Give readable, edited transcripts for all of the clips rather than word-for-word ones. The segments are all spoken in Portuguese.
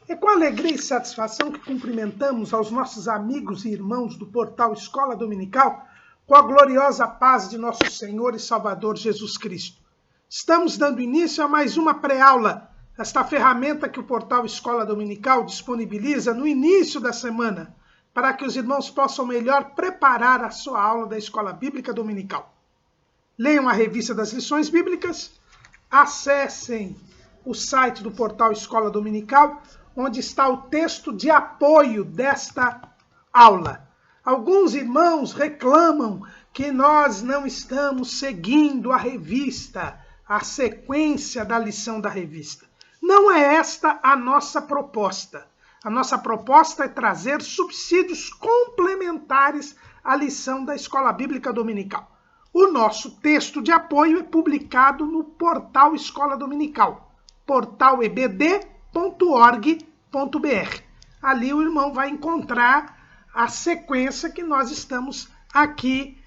É com alegria e satisfação que cumprimentamos aos nossos amigos e irmãos do portal Escola Dominical com a gloriosa paz de nosso Senhor e Salvador Jesus Cristo. Estamos dando início a mais uma pré-aula, esta ferramenta que o portal Escola Dominical disponibiliza no início da semana, para que os irmãos possam melhor preparar a sua aula da Escola Bíblica Dominical. Leiam a revista das lições bíblicas, acessem o site do portal Escola Dominical, onde está o texto de apoio desta aula. Alguns irmãos reclamam que nós não estamos seguindo a revista, a sequência da lição da revista. Não é esta a nossa proposta. A nossa proposta é trazer subsídios complementares à lição da Escola Bíblica Dominical. O nosso texto de apoio é publicado no portal Escola Dominical, portalebd.org.br. Ali o irmão vai encontrar a sequência que nós estamos aqui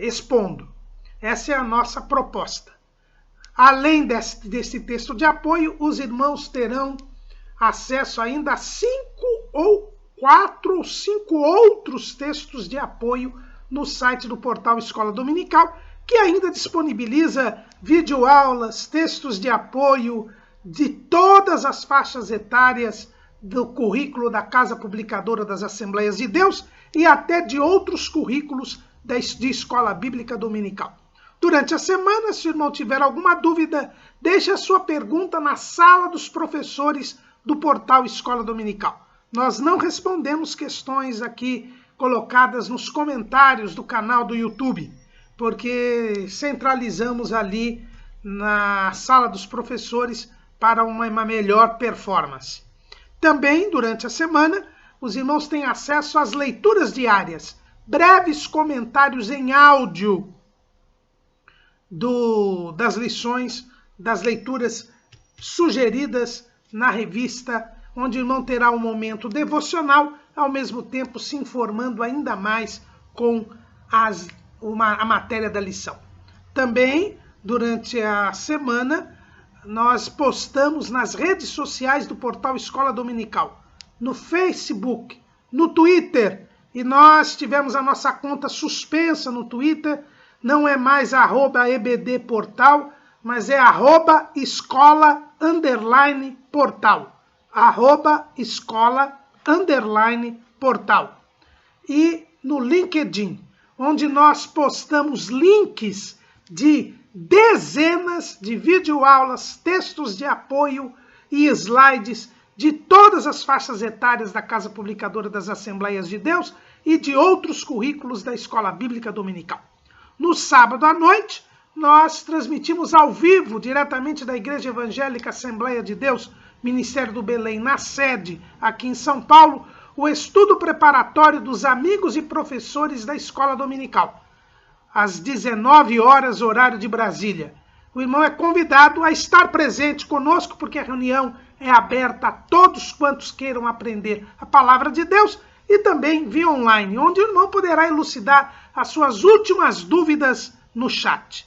expondo. Essa é a nossa proposta. Além desse texto de apoio, os irmãos terão acesso ainda a 4 ou 5 outros textos de apoio no site do portal Escola Dominical, que ainda disponibiliza videoaulas, textos de apoio de todas as faixas etárias do currículo da Casa Publicadora das Assembleias de Deus e até de outros currículos de Escola Bíblica Dominical. Durante a semana, se o irmão tiver alguma dúvida, deixe a sua pergunta na sala dos professores do portal Escola Dominical. Nós não respondemos questões aqui colocadas nos comentários do canal do YouTube, porque centralizamos ali na sala dos professores para uma melhor performance. Também, durante a semana, os irmãos têm acesso às leituras diárias, breves comentários em áudio das lições, das leituras sugeridas na revista, onde o irmão terá um momento devocional, ao mesmo tempo se informando ainda mais com a matéria da lição. Também, durante a semana, nós postamos nas redes sociais do portal Escola Dominical, no Facebook, no Twitter, e nós tivemos a nossa conta suspensa no Twitter, não é mais @ebdportal, mas é @escola_portal, @escola_portal. E no LinkedIn, onde nós postamos links de dezenas de videoaulas, textos de apoio e slides de todas as faixas etárias da Casa Publicadora das Assembleias de Deus e de outros currículos da Escola Bíblica Dominical. No sábado à noite, nós transmitimos ao vivo, diretamente da Igreja Evangélica Assembleia de Deus, Ministério do Belém, na sede aqui em São Paulo, o estudo preparatório dos amigos e professores da Escola Dominical, às 19 horas, horário de Brasília. O irmão é convidado a estar presente conosco, porque a reunião é aberta a todos quantos queiram aprender a palavra de Deus, e também via online, onde o irmão poderá elucidar as suas últimas dúvidas no chat.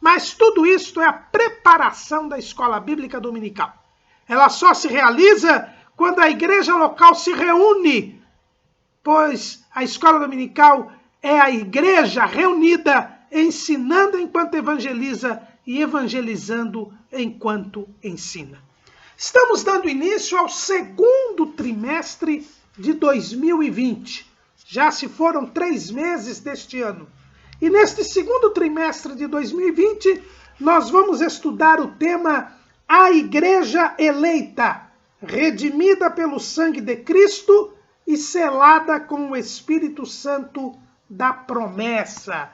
Mas tudo isso é a preparação da Escola Bíblica Dominical. Ela só se realiza quando a igreja local se reúne, pois a Escola Dominical é a igreja reunida, ensinando enquanto evangeliza e evangelizando enquanto ensina. Estamos dando início ao segundo trimestre de 2020. Já se foram 3 meses deste ano. E neste segundo trimestre de 2020, nós vamos estudar o tema A Igreja Eleita, redimida pelo sangue de Cristo e selada com o Espírito Santo da promessa.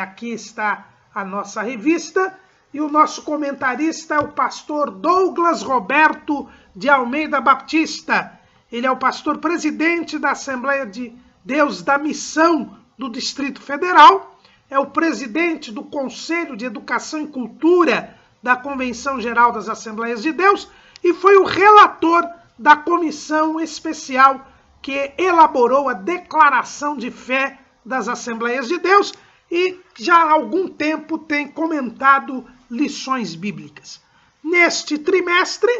Aqui está a nossa revista e o nosso comentarista é o pastor Douglas Roberto de Almeida Baptista. Ele é o pastor presidente da Assembleia de Deus da Missão do Distrito Federal, é o presidente do Conselho de Educação e Cultura da Convenção Geral das Assembleias de Deus e foi o relator da comissão especial que elaborou a Declaração de Fé das Assembleias de Deus e já há algum tempo tem comentado lições bíblicas. Neste trimestre,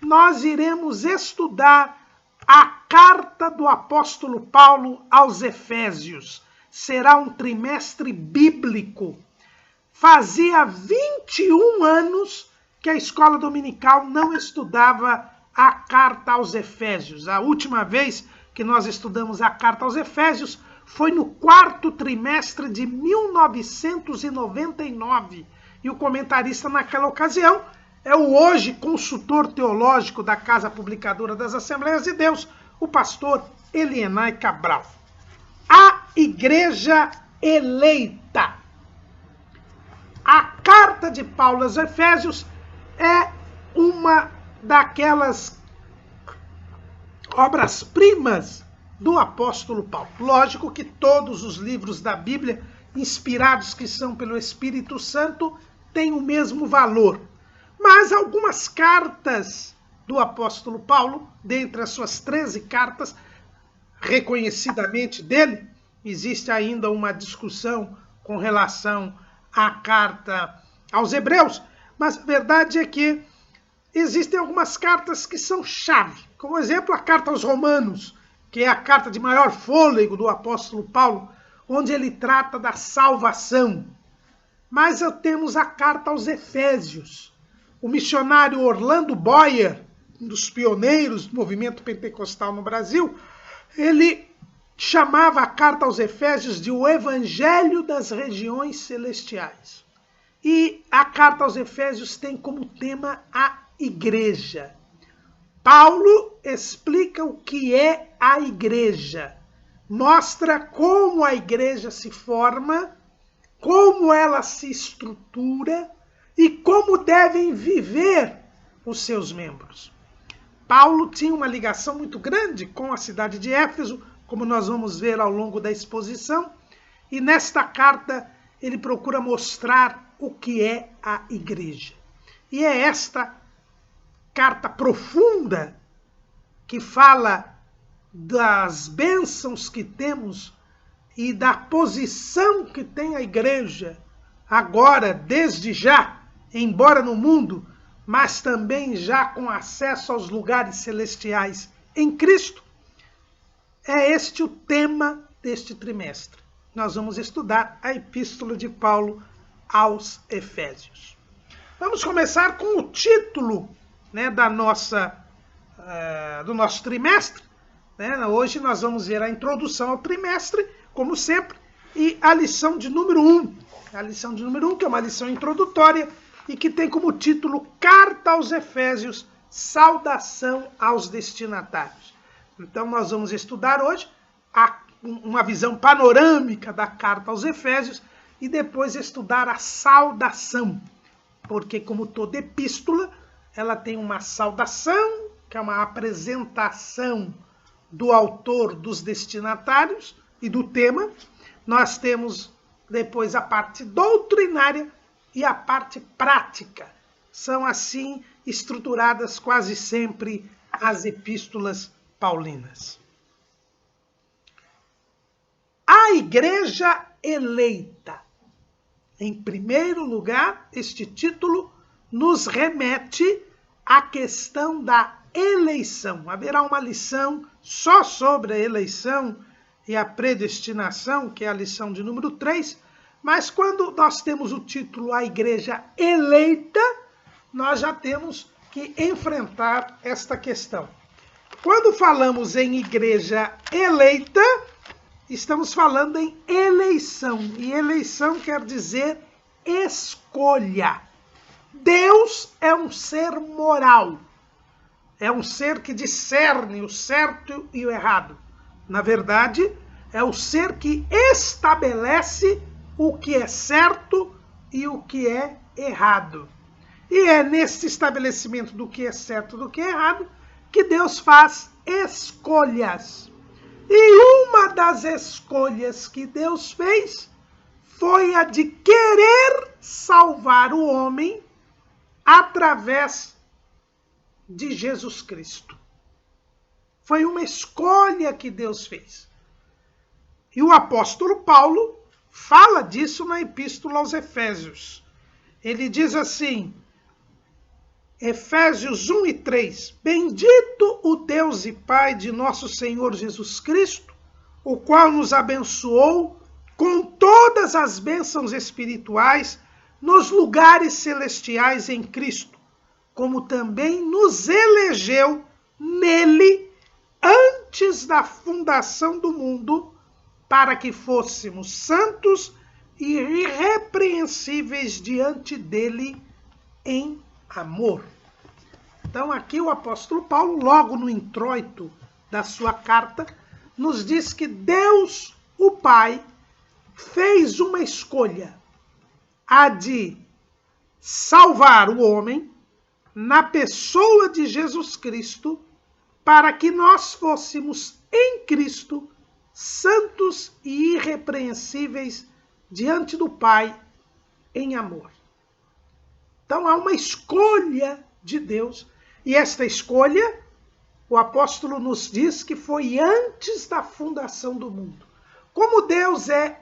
nós iremos estudar a carta do apóstolo Paulo aos Efésios. Será um trimestre bíblico. Fazia 21 anos que a escola dominical não estudava a carta aos Efésios. A última vez que nós estudamos a carta aos Efésios foi no 4º trimestre de 1999. E o comentarista naquela ocasião é o hoje consultor teológico da Casa Publicadora das Assembleias de Deus, o pastor Elienay Cabral. A igreja eleita. A carta de Paulo aos Efésios é uma daquelas obras-primas do apóstolo Paulo. Lógico que todos os livros da Bíblia, inspirados que são pelo Espírito Santo, têm o mesmo valor. Mas algumas cartas do apóstolo Paulo, dentre as suas 13 cartas, reconhecidamente dele, existe ainda uma discussão com relação à carta aos Hebreus, mas a verdade é que existem algumas cartas que são chave, como exemplo a carta aos Romanos, que é a carta de maior fôlego do apóstolo Paulo, onde ele trata da salvação. Mas temos a carta aos Efésios. O missionário Orlando Boyer, um dos pioneiros do movimento pentecostal no Brasil, ele chamava a carta aos Efésios de o Evangelho das Regiões Celestiais. E a carta aos Efésios tem como tema a igreja. Paulo explica o que é a igreja, mostra como a igreja se forma, como ela se estrutura e como devem viver os seus membros. Paulo tinha uma ligação muito grande com a cidade de Éfeso, como nós vamos ver ao longo da exposição, e nesta carta ele procura mostrar o que é a igreja. E é esta carta profunda que fala das bênçãos que temos e da posição que tem a igreja agora, desde já, embora no mundo, mas também já com acesso aos lugares celestiais em Cristo. É este o tema deste trimestre. Nós vamos estudar a epístola de Paulo aos Efésios. Vamos começar com o título, né, do nosso trimestre. Né? Hoje nós vamos ver a introdução ao trimestre, como sempre, e a lição de número 1. A lição de número 1, que é uma lição introdutória e que tem como título Carta aos Efésios, Saudação aos Destinatários. Então nós vamos estudar hoje uma visão panorâmica da Carta aos Efésios e depois estudar a saudação, porque como toda epístola, ela tem uma saudação, que é uma apresentação do autor, dos destinatários e do tema. Nós temos depois a parte doutrinária e a parte prática. São assim estruturadas quase sempre as epístolas paulinas. A igreja eleita. Em primeiro lugar, este título nos remete à questão da eleição. Haverá uma lição só sobre a eleição e a predestinação, que é a lição de número 3, mas quando nós temos o título A Igreja Eleita, nós já temos que enfrentar esta questão. Quando falamos em igreja eleita, estamos falando em eleição, e eleição quer dizer escolha. Deus é um ser moral, é um ser que discerne o certo e o errado. Na verdade, é o ser que estabelece o que é certo e o que é errado. E é nesse estabelecimento do que é certo e do que é errado que Deus faz escolhas. E uma das escolhas que Deus fez foi a de querer salvar o homem através de Jesus Cristo. Foi uma escolha que Deus fez. E o apóstolo Paulo fala disso na epístola aos Efésios. Ele diz assim: Efésios 1 e 3. Bendito o Deus e Pai de nosso Senhor Jesus Cristo, o qual nos abençoou com todas as bênçãos espirituais nos lugares celestiais em Cristo, como também nos elegeu nele antes da fundação do mundo, para que fôssemos santos e irrepreensíveis diante dele em amor. Então aqui o apóstolo Paulo, logo no introito da sua carta, nos diz que Deus, o Pai, fez uma escolha, a de salvar o homem na pessoa de Jesus Cristo, para que nós fôssemos em Cristo santos e irrepreensíveis diante do Pai em amor. Então há uma escolha de Deus, e esta escolha, o apóstolo nos diz que foi antes da fundação do mundo. Como Deus é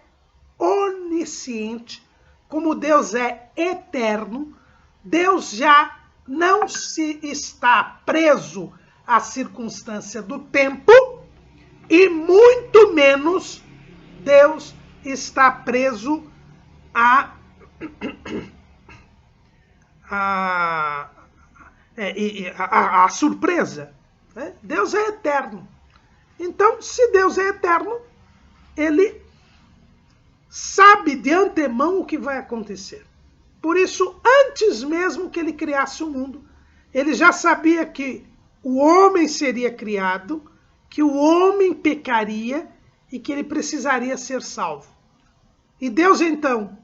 onisciente, como Deus é eterno, Deus já não se está preso à circunstância do tempo, e muito menos Deus está preso à surpresa. Deus é eterno. Então, se Deus é eterno, ele sabe de antemão o que vai acontecer. Por isso, antes mesmo que ele criasse o mundo, ele já sabia que o homem seria criado, que o homem pecaria e que ele precisaria ser salvo. E Deus, então,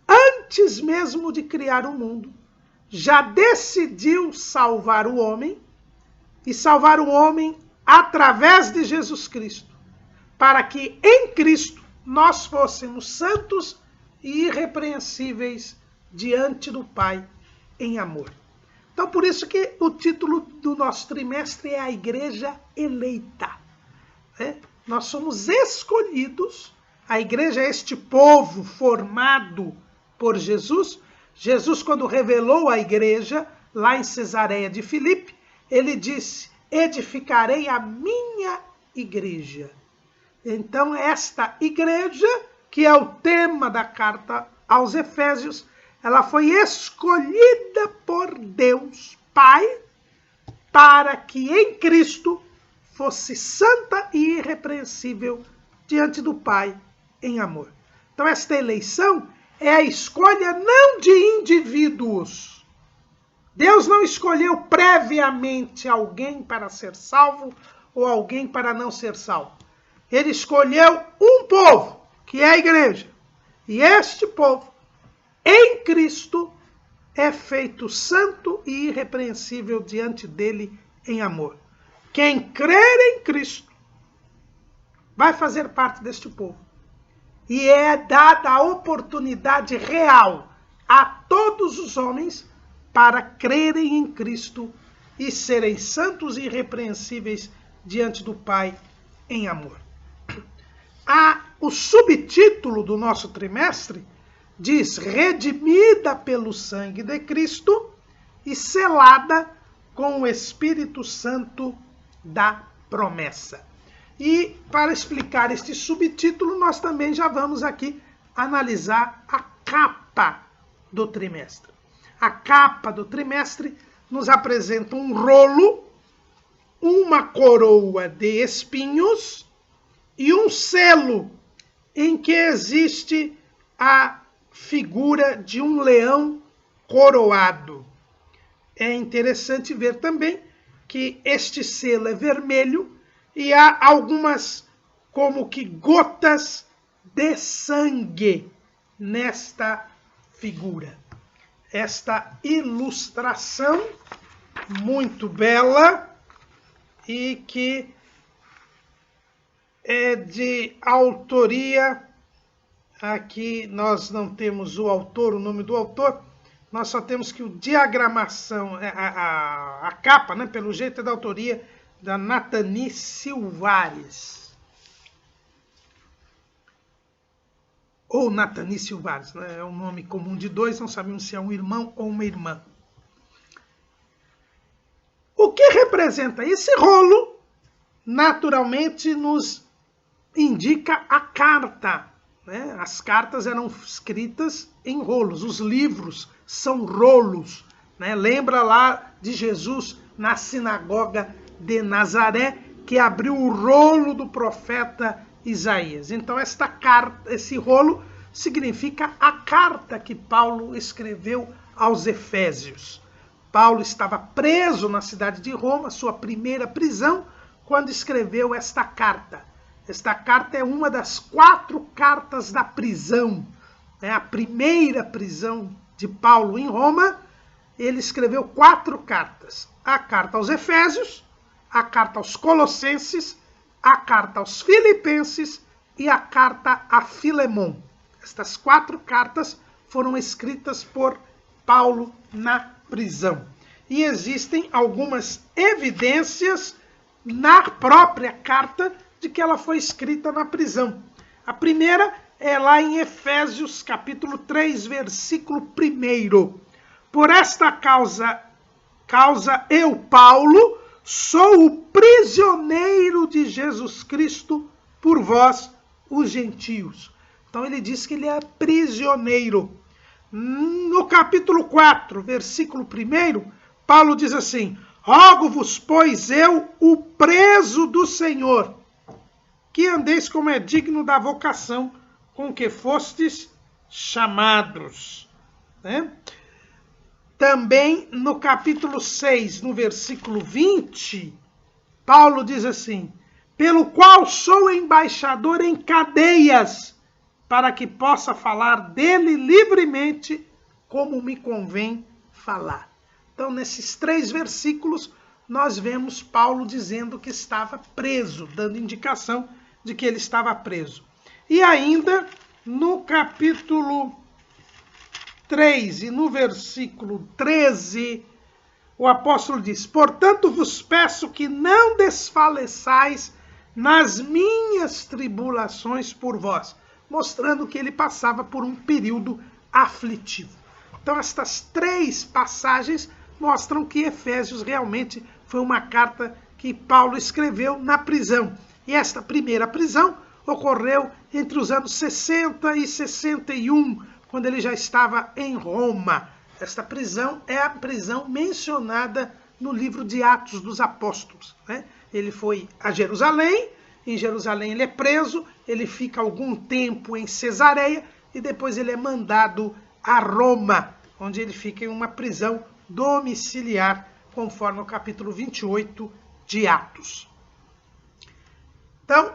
antes mesmo de criar o mundo, já decidiu salvar o homem, e salvar o homem através de Jesus Cristo, para que em Cristo nós fôssemos santos e irrepreensíveis diante do Pai em amor. Então, por isso que o título do nosso trimestre é a Igreja Eleita. Nós somos escolhidos, a igreja é este povo formado por Jesus. Jesus, quando revelou a igreja, lá em Cesareia de Filipe, ele disse: edificarei a minha igreja. Então, esta igreja, que é o tema da carta aos Efésios, ela foi escolhida por Deus Pai para que em Cristo fosse santa e irrepreensível diante do Pai em amor. Então, esta eleição é a escolha não de indivíduos. Deus não escolheu previamente alguém para ser salvo ou alguém para não ser salvo. Ele escolheu um povo, que é a igreja. E este povo, em Cristo, é feito santo e irrepreensível diante dele em amor. Quem crer em Cristo vai fazer parte deste povo. E é dada a oportunidade real a todos os homens para crerem em Cristo e serem santos e irrepreensíveis diante do Pai em amor. O subtítulo do nosso trimestre diz: redimida pelo sangue de Cristo e selada com o Espírito Santo da promessa. E para explicar este subtítulo, nós também já vamos aqui analisar a capa do trimestre. A capa do trimestre nos apresenta um rolo, uma coroa de espinhos e um selo em que existe a figura de um leão coroado. É interessante ver também que este selo é vermelho e há algumas como que gotas de sangue nesta figura. Esta ilustração muito bela e que é de autoria, aqui nós não temos o autor, o nome do autor, nós só temos que o diagramação, a capa, né, pelo jeito é da autoria da Natani Silvares. Ou Natani Silvares, né, é um nome comum de dois, não sabemos se é um irmão ou uma irmã. representa esse rolo, naturalmente nos indica a carta, né? As cartas eram escritas em rolos, os livros são rolos, né? Lembra lá de Jesus na sinagoga de Nazaré, que abriu o rolo do profeta Isaías. Então esta carta, esse rolo, significa a carta que Paulo escreveu aos Efésios. Paulo estava preso na cidade de Roma, sua primeira prisão, quando escreveu esta carta. Esta carta é uma das 4 cartas da prisão. É a primeira prisão de Paulo em Roma. Ele escreveu 4 cartas. A carta aos Efésios, a carta aos Colossenses, a carta aos Filipenses e a carta a Filemon. Estas 4 cartas foram escritas por Paulo na prisão. E existem algumas evidências na própria carta de que ela foi escrita na prisão. A primeira é lá em Efésios capítulo 3, versículo 1. Por esta causa eu, Paulo, sou o prisioneiro de Jesus Cristo por vós, os gentios. Então ele diz que ele é prisioneiro. No capítulo 4, versículo 1, Paulo diz assim: rogo-vos, pois eu, o preso do Senhor, que andeis como é digno da vocação com que fostes chamados. Né? Também no capítulo 6, no versículo 20, Paulo diz assim: pelo qual sou embaixador em cadeias, para que possa falar dele livremente, como me convém falar. Então, nesses 3 versículos, nós vemos Paulo dizendo que estava preso, dando indicação de que ele estava preso. E ainda, no capítulo 3 e no versículo 13, o apóstolo diz: portanto vos peço que não desfaleçais nas minhas tribulações por vós, mostrando que ele passava por um período aflitivo. Então estas 3 passagens mostram que Efésios realmente foi uma carta que Paulo escreveu na prisão. E esta primeira prisão ocorreu entre os anos 60 e 61, quando ele já estava em Roma. Esta prisão é a prisão mencionada no livro de Atos dos Apóstolos. Né? Ele foi a Jerusalém, em Jerusalém ele é preso, ele fica algum tempo em Cesareia e depois ele é mandado a Roma, onde ele fica em uma prisão domiciliar, conforme o capítulo 28 de Atos. Então,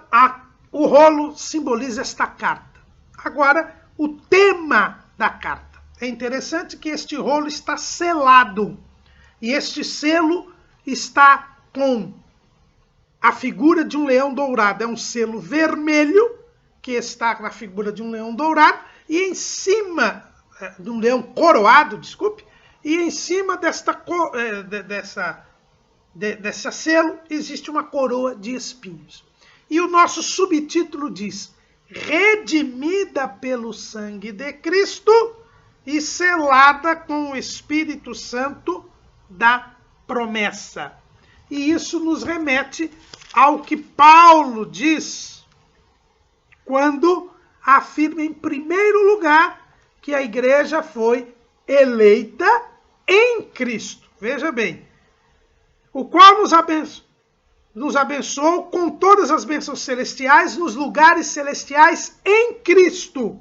o rolo simboliza esta carta. Agora, o tema da carta. É interessante que este rolo está selado. E este selo está com a figura de um leão dourado. É um selo vermelho, que está na figura de um leão dourado, e em cima, de um leão coroado, desculpe, e em cima dessa selo existe uma coroa de espinhos. E o nosso subtítulo diz: redimida pelo sangue de Cristo e selada com o Espírito Santo da promessa. E isso nos remete ao que Paulo diz quando afirma em primeiro lugar que a igreja foi eleita em Cristo. Veja bem, o qual nos abençoou com todas as bênçãos celestiais nos lugares celestiais em Cristo,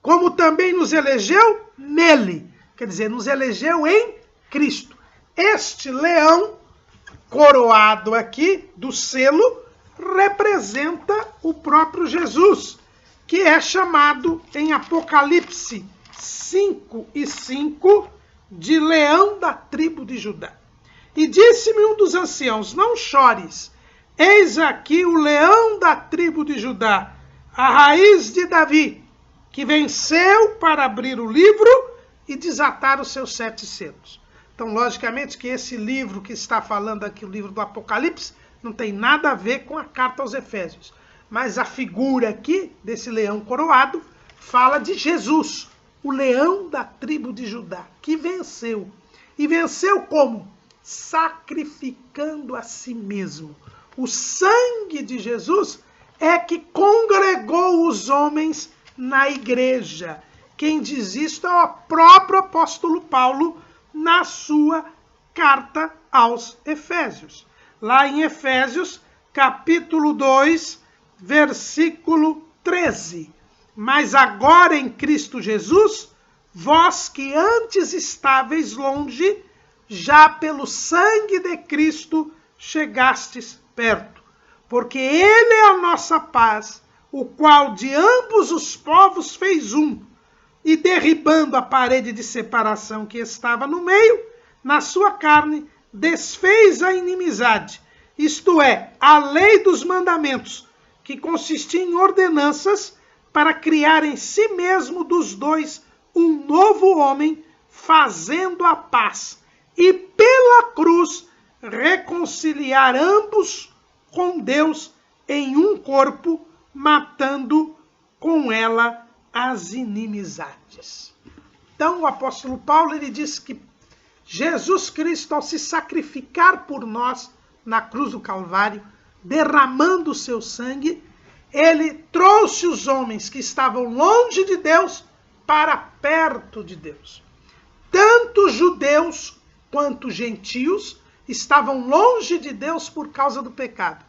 como também nos elegeu nele. Quer dizer, nos elegeu em Cristo. Este leão coroado aqui do selo representa o próprio Jesus, que é chamado em Apocalipse 5:5 de leão da tribo de Judá. E disse-me um dos anciãos: não chores, eis aqui o leão da tribo de Judá, a raiz de Davi, que venceu para abrir o livro e desatar os seus 7 selos. Então, logicamente que esse livro que está falando aqui, o livro do Apocalipse, não tem nada a ver com a carta aos Efésios. Mas a figura aqui, desse leão coroado, fala de Jesus, o leão da tribo de Judá, que venceu. E venceu como? sacrificando a si mesmo. O sangue de Jesus é que congregou os homens na igreja. Quem diz isto é o próprio apóstolo Paulo na sua carta aos Efésios. Lá em Efésios, capítulo 2, versículo 13. Mas agora em Cristo Jesus, vós que antes estáveis longe, já pelo sangue de Cristo chegastes perto. Porque ele é a nossa paz, o qual de ambos os povos fez um, e derribando a parede de separação que estava no meio, na sua carne, desfez a inimizade, isto é, a lei dos mandamentos, que consistia em ordenanças para criar em si mesmo dos dois um novo homem, fazendo a paz, e pela cruz reconciliar ambos com Deus em um corpo, matando com ela as inimizades. Então o apóstolo Paulo ele diz que Jesus Cristo, ao se sacrificar por nós na cruz do Calvário, derramando o seu sangue, ele trouxe os homens que estavam longe de Deus para perto de Deus. Tanto judeus quanto gentios estavam longe de Deus por causa do pecado.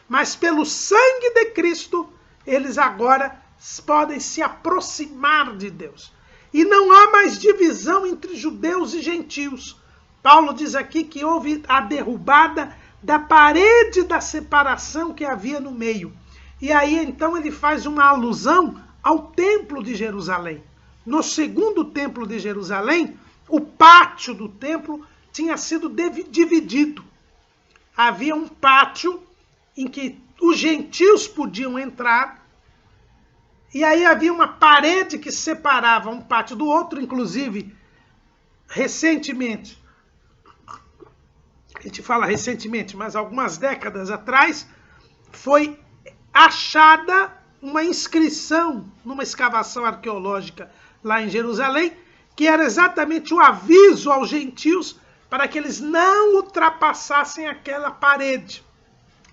Mas pelo sangue de Cristo, eles agora podem se aproximar de Deus. E não há mais divisão entre judeus e gentios. Paulo diz aqui que houve a derrubada da parede da separação que havia no meio. E aí então ele faz uma alusão ao templo de Jerusalém. No segundo templo de Jerusalém, o pátio do templo tinha sido dividido. Havia um pátio em que os gentios podiam entrar, e aí havia uma parede que separava um pátio do outro. Inclusive, recentemente, a gente fala recentemente, mas algumas décadas atrás, foi achada uma inscrição numa escavação arqueológica lá em Jerusalém, que era exatamente o aviso aos gentios para que eles não ultrapassassem aquela parede,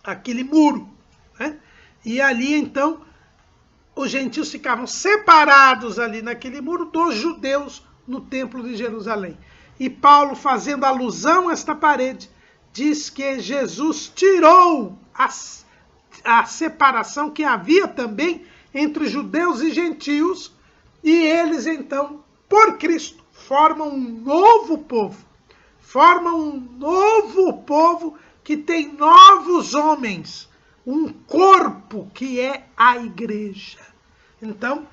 aquele muro, né? E ali então os gentios ficavam separados ali naquele muro dos judeus no templo de Jerusalém. E Paulo, fazendo alusão a esta parede, diz que Jesus tirou a separação que havia também entre judeus e gentios, e eles então, por Cristo, formam um novo povo. Formam um novo povo que tem novos homens, um corpo que é a igreja. Então,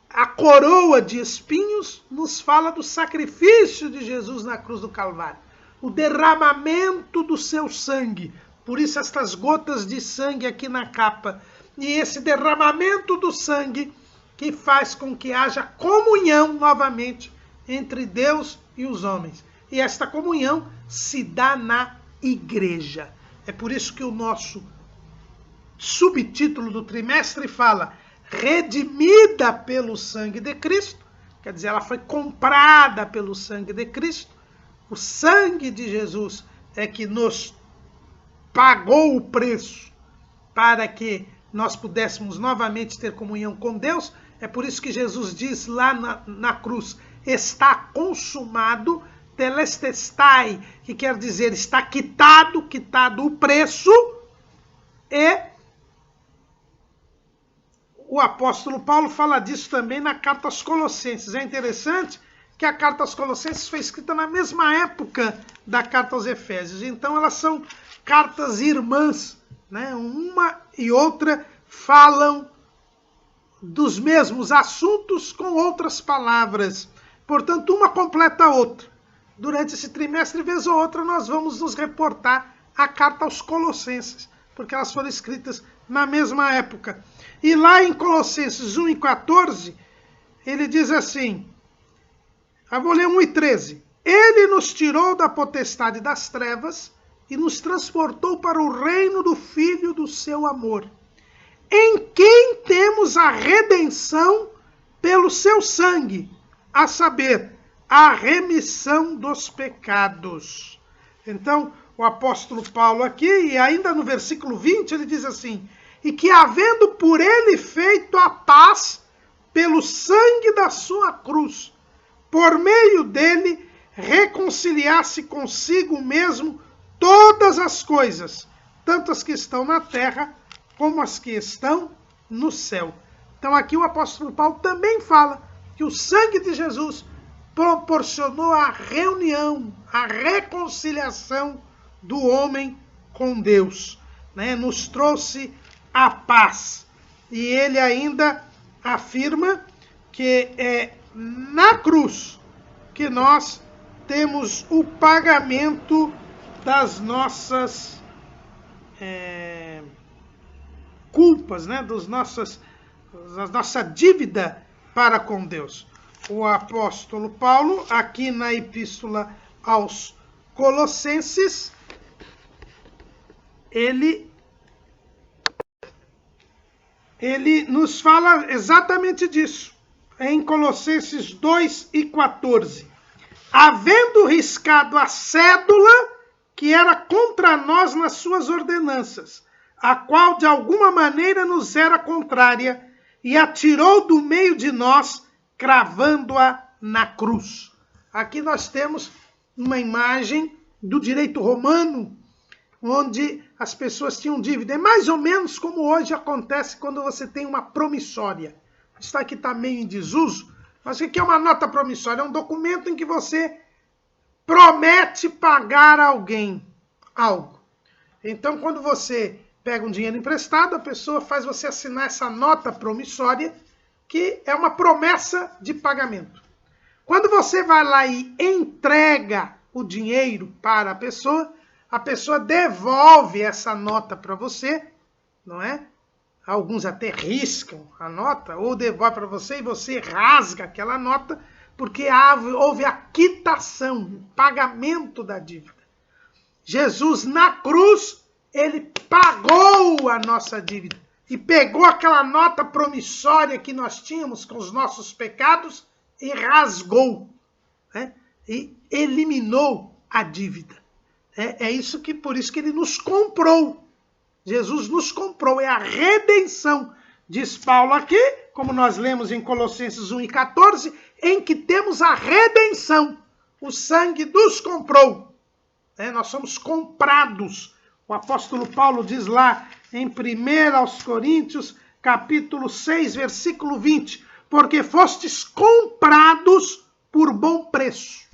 a coroa de espinhos nos fala do sacrifício de Jesus na cruz do Calvário, o derramamento do seu sangue. Por isso estas gotas de sangue aqui na capa. E esse derramamento do sangue que faz com que haja comunhão novamente entre Deus e os homens. E esta comunhão se dá na igreja. É por isso que o nosso subtítulo do trimestre fala: redimida pelo sangue de Cristo. Quer dizer, ela foi comprada pelo sangue de Cristo. O sangue de Jesus é que nos pagou o preço para que nós pudéssemos novamente ter comunhão com Deus. É por isso que Jesus diz lá na cruz: está consumado, telestestai, que quer dizer está quitado o preço. E o apóstolo Paulo fala disso também na carta aos Colossenses. É interessante que a carta aos Colossenses foi escrita na mesma época da carta aos Efésios. Então elas são cartas irmãs, né? Uma e outra falam dos mesmos assuntos com outras palavras. Portanto, uma completa a outra. Durante esse trimestre, vez ou outra, nós vamos nos reportar a carta aos Colossenses, porque elas foram escritas na mesma época. E lá em Colossenses 1:14, ele diz assim, eu vou ler 1:13. Ele nos tirou da potestade das trevas e nos transportou para o reino do Filho do seu amor, em quem temos a redenção pelo seu sangue, a saber, a remissão dos pecados. Então, o apóstolo Paulo aqui, e ainda no versículo 20, ele diz assim: e que havendo por ele feito a paz pelo sangue da sua cruz, por meio dele reconciliasse consigo mesmo todas as coisas, tanto as que estão na terra como as que estão no céu. Então aqui o apóstolo Paulo também fala que o sangue de Jesus proporcionou a reunião, a reconciliação do homem com Deus, né? Nos trouxe a paz. E ele ainda afirma que é na cruz que nós temos o pagamento das nossas culpas, né? Da nossa dívida para com Deus. O apóstolo Paulo, aqui na epístola aos Colossenses, ele nos fala exatamente disso. Em Colossenses 2:14. Havendo riscado a cédula que era contra nós nas suas ordenanças, a qual de alguma maneira nos era contrária, e a tirou do meio de nós, cravando-a na cruz. Aqui nós temos uma imagem do direito romano, onde as pessoas tinham dívida. É mais ou menos como hoje acontece quando você tem uma promissória. Isso aqui está meio em desuso, mas o que é uma nota promissória? É um documento em que você promete pagar a alguém algo. Então, quando você pega um dinheiro emprestado, a pessoa faz você assinar essa nota promissória, que é uma promessa de pagamento. Quando você vai lá e entrega o dinheiro para a pessoa devolve essa nota para você, não é? Alguns até riscam a nota, ou devolve para você e você rasga aquela nota, porque houve a quitação, o pagamento da dívida. Jesus, na cruz, ele pagou a nossa dívida e pegou aquela nota promissória que nós tínhamos com os nossos pecados e rasgou, né? E eliminou a dívida. Por isso que ele nos comprou. Jesus nos comprou, é a redenção. Diz Paulo aqui, como nós lemos em Colossenses 1:14, em que temos a redenção. O sangue nos comprou. Nós somos comprados. O apóstolo Paulo diz lá em 1 Coríntios, capítulo 6, versículo 20, porque fostes comprados por bom preço.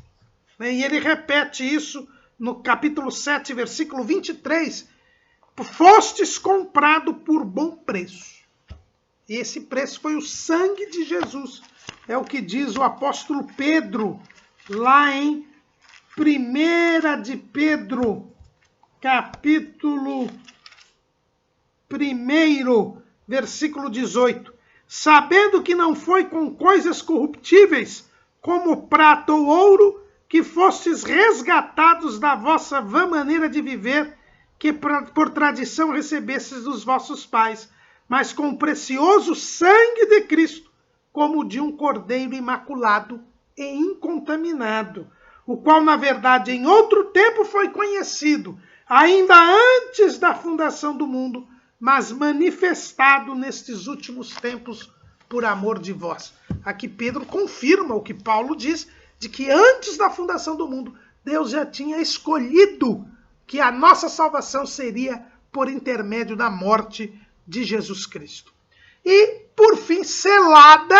E ele repete isso no capítulo 7, versículo 23, fostes comprado por bom preço. E esse preço foi o sangue de Jesus. É o que diz o apóstolo Pedro, lá em 1 de Pedro, capítulo 1, versículo 18. Sabendo que não foi com coisas corruptíveis, como prata ou ouro, que fostes resgatados da vossa vã maneira de viver, que por tradição recebestes dos vossos pais, mas com o precioso sangue de Cristo, como de um cordeiro imaculado e incontaminado, o qual, na verdade, em outro tempo foi conhecido, ainda antes da fundação do mundo, mas manifestado nestes últimos tempos por amor de vós. Aqui Pedro confirma o que Paulo diz, de que antes da fundação do mundo, Deus já tinha escolhido que a nossa salvação seria por intermédio da morte de Jesus Cristo. E, por fim, selada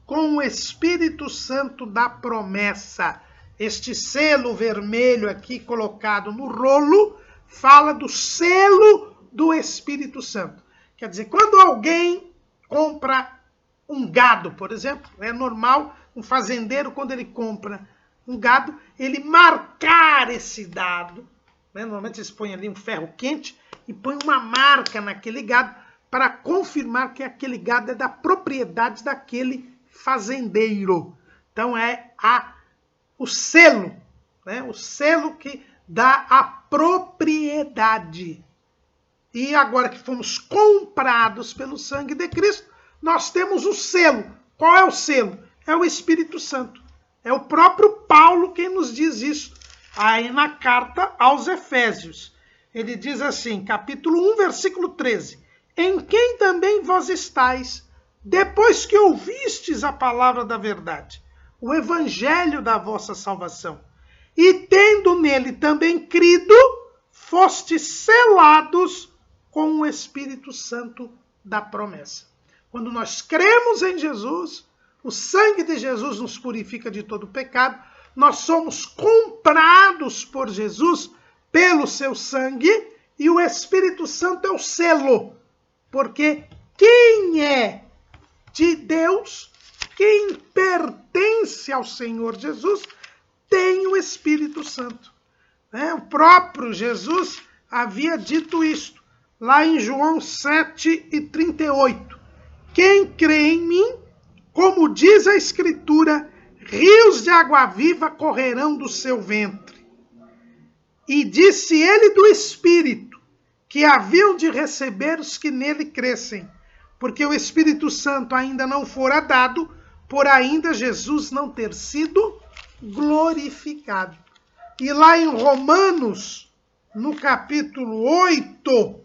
com o Espírito Santo da promessa. Este selo vermelho aqui colocado no rolo fala do selo do Espírito Santo. Quer dizer, quando alguém compra um gado, por exemplo, é normal um fazendeiro, quando ele compra um gado, ele marcar esse dado. Normalmente eles põem ali um ferro quente e põem uma marca naquele gado para confirmar que aquele gado é da propriedade daquele fazendeiro. Então é o selo, o selo que dá a propriedade. E agora que fomos comprados pelo sangue de Cristo, nós temos o selo. Qual é o selo? É o Espírito Santo. É o próprio Paulo quem nos diz isso aí na carta aos Efésios. Ele diz assim, capítulo 1, versículo 13. Em quem também vós estáis, depois que ouvistes a palavra da verdade, o evangelho da vossa salvação, e tendo nele também crido, fostes selados com o Espírito Santo da promessa. Quando nós cremos em Jesus, o sangue de Jesus nos purifica de todo pecado, nós somos comprados por Jesus pelo seu sangue, e o Espírito Santo é o selo, porque quem é de Deus, quem pertence ao Senhor Jesus, tem o Espírito Santo. O próprio Jesus havia dito isto, lá em João 7:38. Quem crê em mim, como diz a Escritura, rios de água viva correrão do seu ventre. E disse ele do Espírito, que haviam de receber os que nele crescem, porque o Espírito Santo ainda não fora dado, por ainda Jesus não ter sido glorificado. E lá em Romanos, no capítulo 8,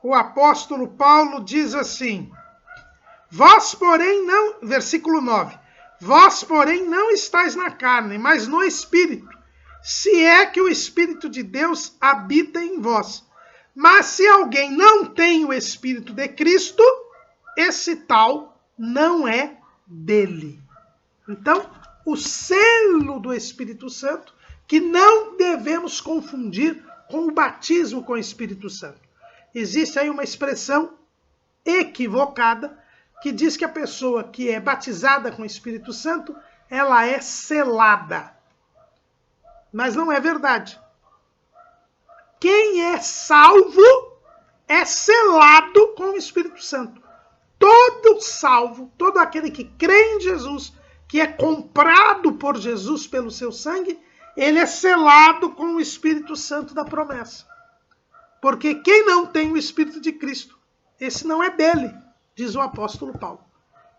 o apóstolo Paulo diz assim, vós, porém, não, versículo 9, vós, porém, não estáis na carne, mas no Espírito, se é que o Espírito de Deus habita em vós. Mas se alguém não tem o Espírito de Cristo, esse tal não é dele. Então, o selo do Espírito Santo, que não devemos confundir com o batismo com o Espírito Santo. Existe aí uma expressão equivocada que diz que a pessoa que é batizada com o Espírito Santo, ela é selada. Mas não é verdade. Quem é salvo é selado com o Espírito Santo. Todo salvo, todo aquele que crê em Jesus, que é comprado por Jesus pelo seu sangue, ele é selado com o Espírito Santo da promessa. Porque quem não tem o Espírito de Cristo, esse não é dele, diz o apóstolo Paulo.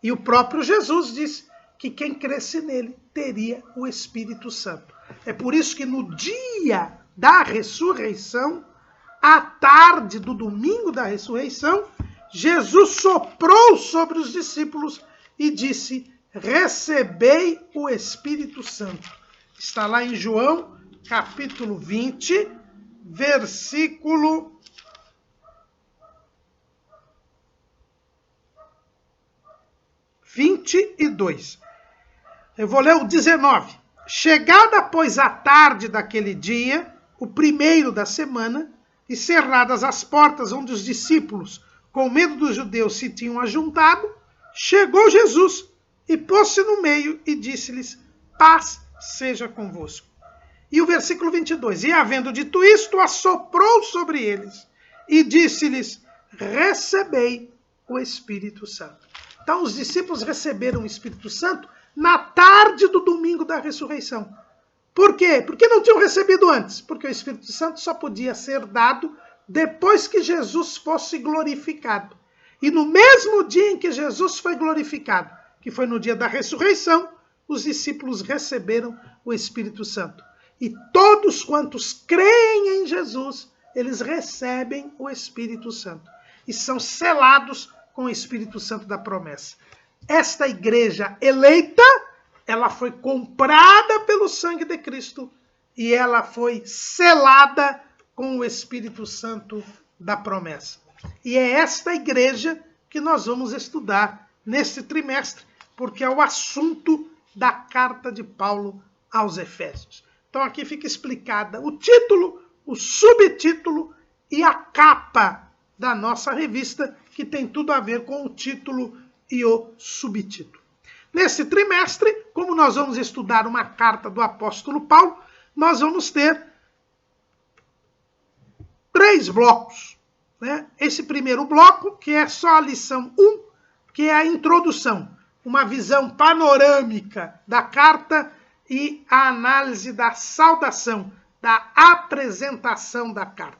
E o próprio Jesus disse que quem cresce nele teria o Espírito Santo. É por isso que no dia da ressurreição, à tarde do domingo da ressurreição, Jesus soprou sobre os discípulos e disse, recebei o Espírito Santo. Está lá em João, capítulo 20, versículo 22. Eu vou ler o 19. Chegada, pois, a tarde daquele dia, o primeiro da semana, e cerradas as portas onde os discípulos, com medo dos judeus, se tinham ajuntado, chegou Jesus e pôs-se no meio e disse-lhes, paz seja convosco. E o versículo 22, e havendo dito isto, assoprou sobre eles e disse-lhes, recebei o Espírito Santo. Então os discípulos receberam o Espírito Santo na tarde do domingo da ressurreição. Por quê? Porque não tinham recebido antes. Porque o Espírito Santo só podia ser dado depois que Jesus fosse glorificado. E no mesmo dia em que Jesus foi glorificado, que foi no dia da ressurreição, os discípulos receberam o Espírito Santo. E todos quantos creem em Jesus, eles recebem o Espírito Santo. E são selados com o Espírito Santo da promessa. Esta igreja eleita, ela foi comprada pelo sangue de Cristo e ela foi selada com o Espírito Santo da promessa. E é esta igreja que nós vamos estudar neste trimestre, porque é o assunto da carta de Paulo aos Efésios. Então aqui fica explicada o título, o subtítulo e a capa da nossa revista, que tem tudo a ver com o título e o subtítulo. Nesse trimestre, como nós vamos estudar uma carta do apóstolo Paulo, nós vamos ter 3 blocos. Esse primeiro bloco, que é só a lição 1, que é a introdução, uma visão panorâmica da carta e a análise da saudação, da apresentação da carta.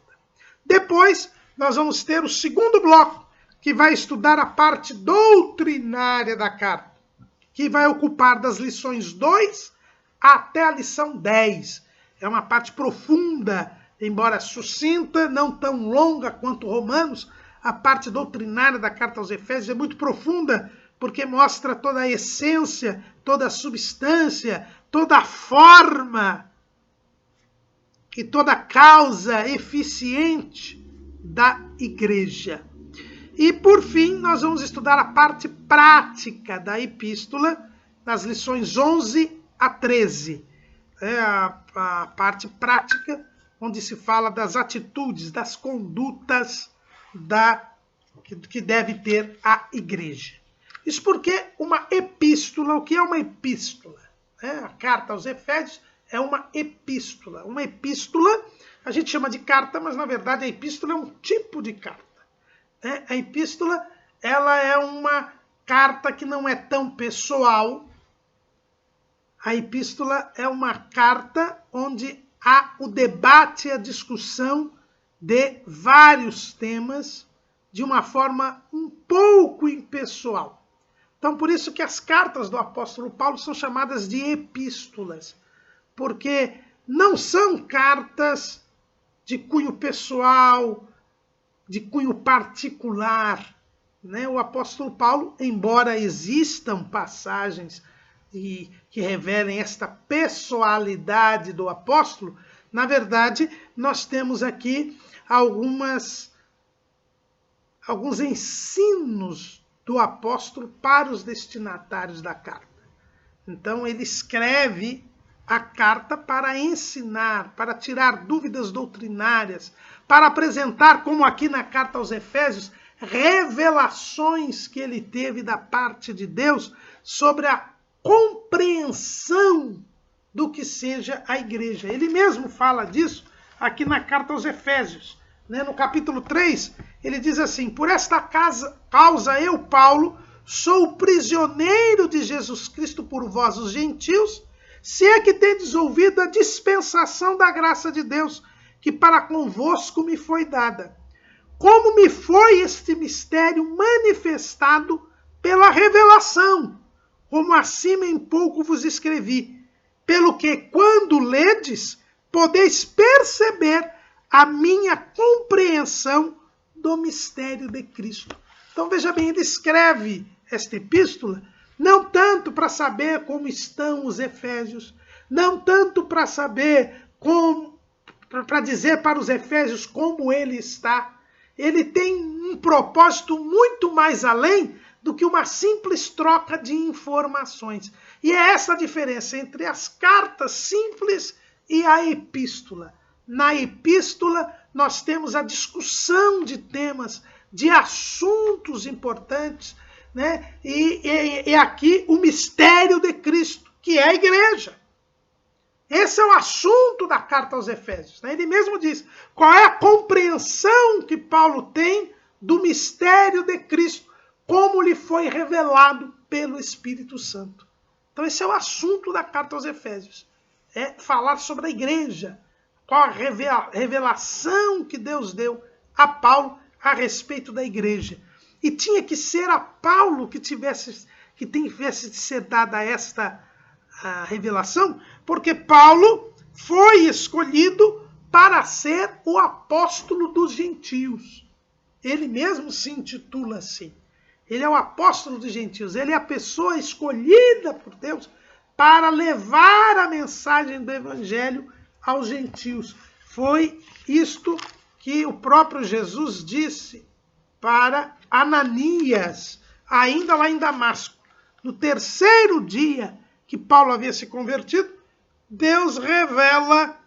Depois, nós vamos ter o segundo bloco, que vai estudar a parte doutrinária da carta. que vai ocupar das lições 2 até a lição 10. É uma parte profunda, embora sucinta, não tão longa quanto Romanos. A parte doutrinária da carta aos Efésios é muito profunda, porque mostra toda a essência, toda a substância, toda a forma e toda a causa eficiente da igreja. E, por fim, nós vamos estudar a parte prática da epístola, nas lições 11 a 13. É a parte prática, onde se fala das atitudes, das condutas que deve ter a igreja. Isso porque uma epístola, o que é uma epístola? A carta aos Efésios é uma epístola. Uma epístola, a gente chama de carta, mas na verdade a epístola é um tipo de carta. A epístola, ela é uma carta que não é tão pessoal. A epístola é uma carta onde há o debate e a discussão de vários temas de uma forma um pouco impessoal. Então, por isso que as cartas do apóstolo Paulo são chamadas de epístolas, porque não são cartas de cunho pessoal, de cunho particular. O apóstolo Paulo, embora existam passagens que revelem esta pessoalidade do apóstolo, na verdade, nós temos aqui alguns ensinos do apóstolo para os destinatários da carta. Então, ele escreve a carta para ensinar, para tirar dúvidas doutrinárias, para apresentar, como aqui na carta aos Efésios, revelações que ele teve da parte de Deus sobre a compreensão do que seja a igreja. Ele mesmo fala disso aqui na carta aos Efésios. No capítulo 3, ele diz assim: por esta causa eu, Paulo, sou prisioneiro de Jesus Cristo por vós, os gentios, se é que tendes ouvido a dispensação da graça de Deus, que para convosco me foi dada. Como me foi este mistério manifestado pela revelação, como acima em pouco vos escrevi, pelo que, quando ledes, podeis perceber a minha compreensão do mistério de Cristo. Então, veja bem, ele escreve esta epístola não tanto para saber como estão os efésios, não tanto para saber para dizer para os efésios como ele está. Ele tem um propósito muito mais além do que uma simples troca de informações. E é essa a diferença entre as cartas simples e a epístola. Na epístola, nós temos a discussão de temas, de assuntos importantes, e aqui o mistério de Cristo, que é a igreja. Esse é o assunto da carta aos Efésios. Ele mesmo diz qual é a compreensão que Paulo tem do mistério de Cristo, como lhe foi revelado pelo Espírito Santo. Então esse é o assunto da carta aos Efésios. É falar sobre a igreja, qual a revelação que Deus deu a Paulo a respeito da igreja. E tinha que ser a Paulo que tivesse de ser dada esta revelação, porque Paulo foi escolhido para ser o apóstolo dos gentios. Ele mesmo se intitula assim. Ele é o apóstolo dos gentios. Ele é a pessoa escolhida por Deus para levar a mensagem do evangelho aos gentios. Foi isto que o próprio Jesus disse para Ananias, ainda lá em Damasco. No terceiro dia que Paulo havia se convertido, Deus revela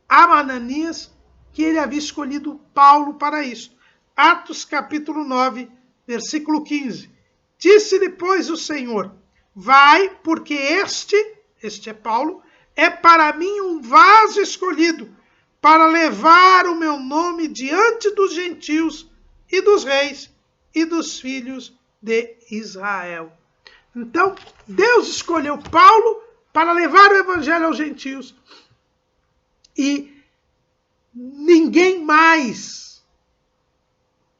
a Ananias que ele havia escolhido Paulo para isso. Atos capítulo 9, versículo 15. Disse-lhe, pois, o Senhor: vai, porque este é Paulo, é para mim um vaso escolhido, para levar o meu nome diante dos gentios e dos reis e dos filhos de Israel. Então, Deus escolheu Paulo para levar o evangelho aos gentios. E ninguém mais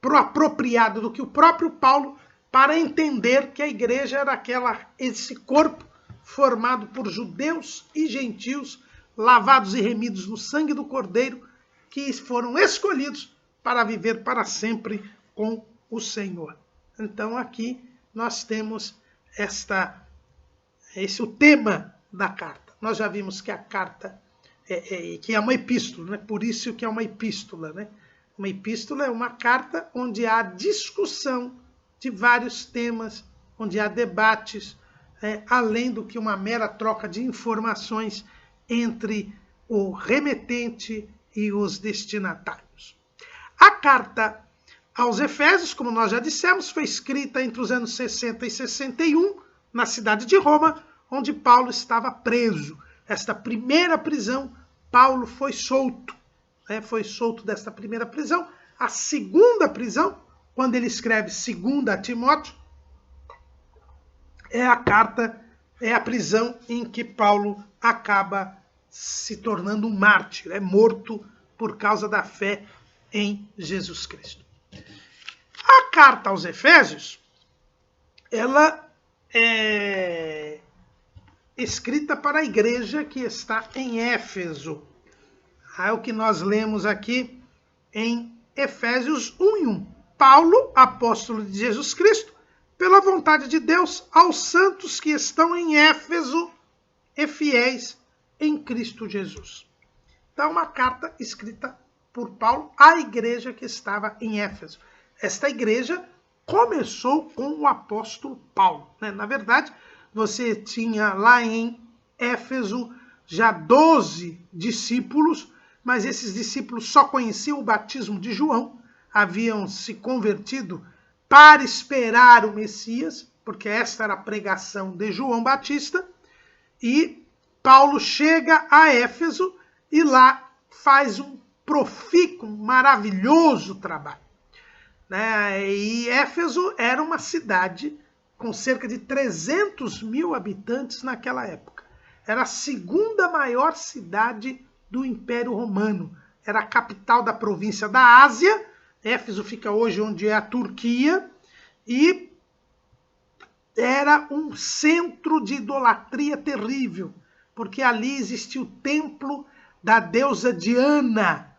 apropriado do que o próprio Paulo para entender que a igreja era esse corpo formado por judeus e gentios, lavados e remidos no sangue do Cordeiro, que foram escolhidos para viver para sempre com o Senhor. Então aqui nós temos esse é o tema da carta. Nós já vimos que a carta que é uma epístola, né? Por isso que é uma epístola, né? Uma epístola é uma carta onde há discussão de vários temas, onde há debates, além do que uma mera troca de informações entre o remetente e os destinatários. A carta aos Efésios, como nós já dissemos, foi escrita entre os anos 60 e 61, na cidade de Roma, onde Paulo estava preso. Esta primeira prisão, Paulo foi solto. Foi solto desta primeira prisão. A segunda prisão, quando ele escreve 2 Timóteo, é a prisão em que Paulo acaba se tornando um mártir, é morto por causa da fé em Jesus Cristo. A carta aos Efésios, ela é escrita para a igreja que está em Éfeso. É o que nós lemos aqui em Efésios 1:1. Paulo, apóstolo de Jesus Cristo, pela vontade de Deus, aos santos que estão em Éfeso e fiéis em Cristo Jesus. Então, uma carta escrita por Paulo à igreja que estava em Éfeso. Esta igreja começou com o apóstolo Paulo, né? Na verdade, você tinha lá em Éfeso já 12 discípulos, mas esses discípulos só conheciam o batismo de João, haviam se convertido para esperar o Messias, porque esta era a pregação de João Batista, e Paulo chega a Éfeso e lá faz um profícuo, maravilhoso trabalho. E Éfeso era uma cidade com cerca de 300 mil habitantes naquela época. Era a segunda maior cidade do Império Romano. Era a capital da província da Ásia. Éfeso fica hoje onde é a Turquia. E era um centro de idolatria terrível, porque ali existia o templo da deusa Diana,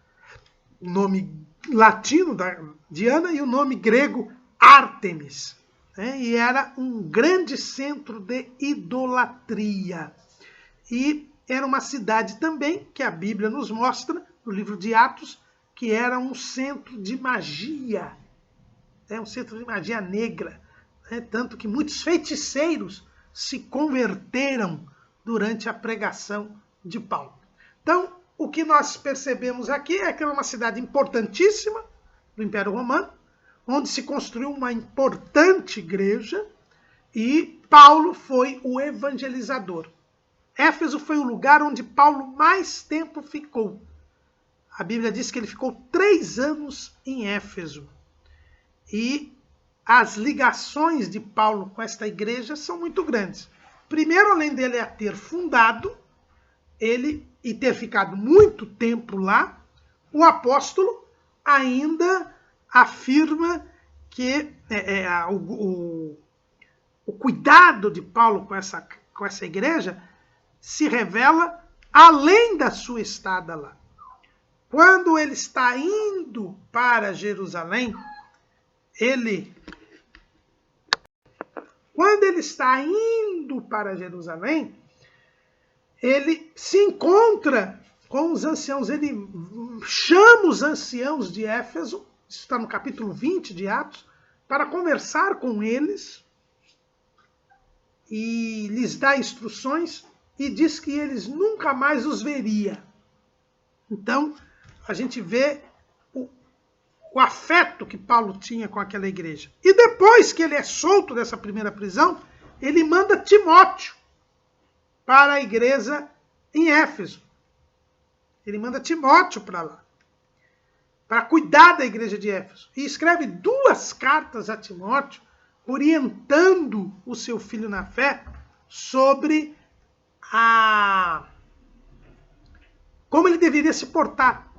o nome latino da Diana e o nome grego Ártemis. E era um grande centro de idolatria. E era uma cidade também, que a Bíblia nos mostra, no livro de Atos, que era um centro de magia, um centro de magia negra, tanto que muitos feiticeiros se converteram durante a pregação de Paulo. Então, o que nós percebemos aqui é que era uma cidade importantíssima do Império Romano, onde se construiu uma importante igreja, e Paulo foi o evangelizador. Éfeso foi o lugar onde Paulo mais tempo ficou. A Bíblia diz que ele ficou 3 anos em Éfeso. E as ligações de Paulo com esta igreja são muito grandes. Primeiro, além dele ter fundado e ter ficado muito tempo lá, o apóstolo ainda afirma que o cuidado de Paulo com essa igreja se revela além da sua estada lá. Quando ele está indo para Jerusalém, ele se encontra com os anciãos, ele chama os anciãos de Éfeso, isso está no capítulo 20 de Atos, para conversar com eles e lhes dá instruções e diz que eles nunca mais os veria. Então, a gente vê o afeto que Paulo tinha com aquela igreja. E depois que ele é solto dessa primeira prisão, ele manda Timóteo para a igreja em Éfeso. Ele manda Timóteo para lá, para cuidar da igreja de Éfeso. E escreve 2 cartas a Timóteo, orientando o seu filho na fé sobre como ele deveria se portar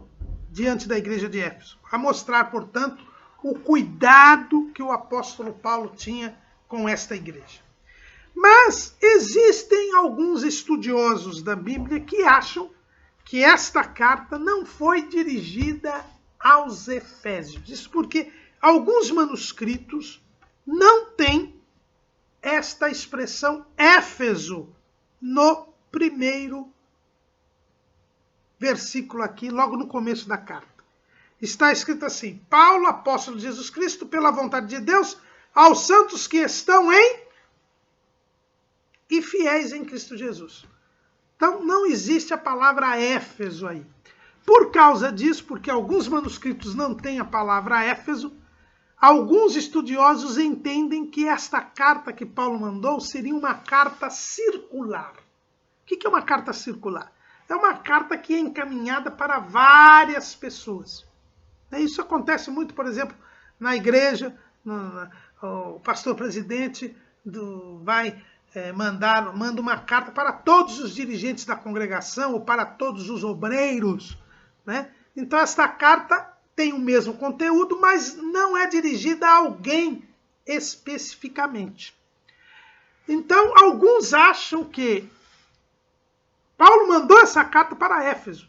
diante da igreja de Éfeso. A mostrar, portanto, o cuidado que o apóstolo Paulo tinha com esta igreja. Mas existem alguns estudiosos da Bíblia que acham que esta carta não foi dirigida aos Efésios. Isso porque alguns manuscritos não têm esta expressão Éfeso no primeiro versículo aqui, logo no começo da carta. Está escrito assim: Paulo, apóstolo de Jesus Cristo, pela vontade de Deus, aos santos que estão e fiéis em Cristo Jesus. Então, não existe a palavra Éfeso aí. Por causa disso, porque alguns manuscritos não têm a palavra Éfeso, alguns estudiosos entendem que esta carta que Paulo mandou seria uma carta circular. O que é uma carta circular? É uma carta que é encaminhada para várias pessoas. Isso acontece muito, por exemplo, na igreja, o pastor presidente manda uma carta para todos os dirigentes da congregação ou para todos os obreiros, né? Então esta carta tem o mesmo conteúdo, mas não é dirigida a alguém especificamente. Então alguns acham que Paulo mandou essa carta para Éfeso,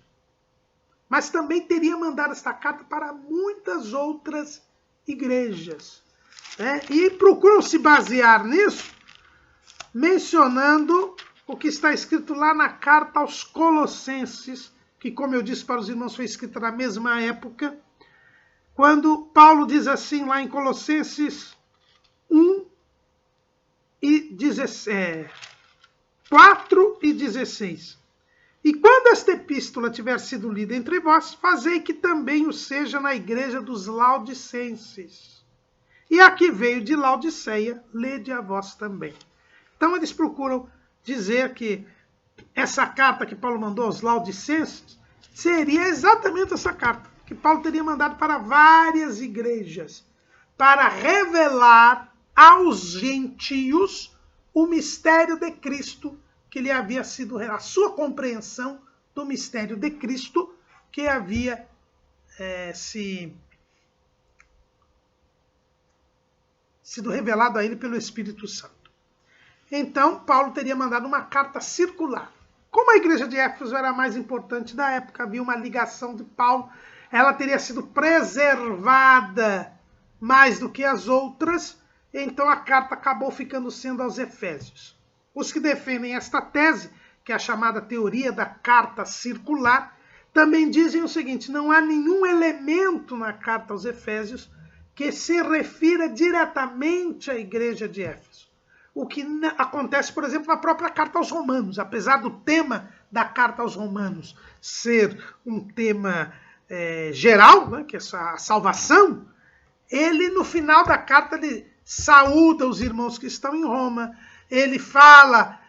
mas também teria mandado esta carta para muitas outras igrejas, né? E procuram se basear nisso, mencionando o que está escrito lá na carta aos Colossenses, que, como eu disse para os irmãos, foi escrita na mesma época, quando Paulo diz assim lá em Colossenses 4 e 16. E quando esta epístola tiver sido lida entre vós, fazei que também o seja na igreja dos Laodicenses. E a que veio de Laodiceia, lede a vós também. Então eles procuram dizer que essa carta que Paulo mandou aos Laodicenses seria exatamente essa carta que Paulo teria mandado para várias igrejas, para revelar aos gentios o mistério de Cristo que lhe havia sido, a sua compreensão do mistério de Cristo que havia sido revelado a ele pelo Espírito Santo. Então, Paulo teria mandado uma carta circular. Como a igreja de Éfeso era a mais importante da época, havia uma ligação de Paulo, ela teria sido preservada mais do que as outras, então a carta acabou ficando sendo aos Efésios. Os que defendem esta tese, que é a chamada teoria da carta circular, também dizem o seguinte: não há nenhum elemento na carta aos Efésios que se refira diretamente à igreja de Éfeso. O que acontece, por exemplo, na própria carta aos Romanos. Apesar do tema da carta aos Romanos ser um tema geral, né, que é a salvação, ele, no final da carta, ele saúda os irmãos que estão em Roma, ele fala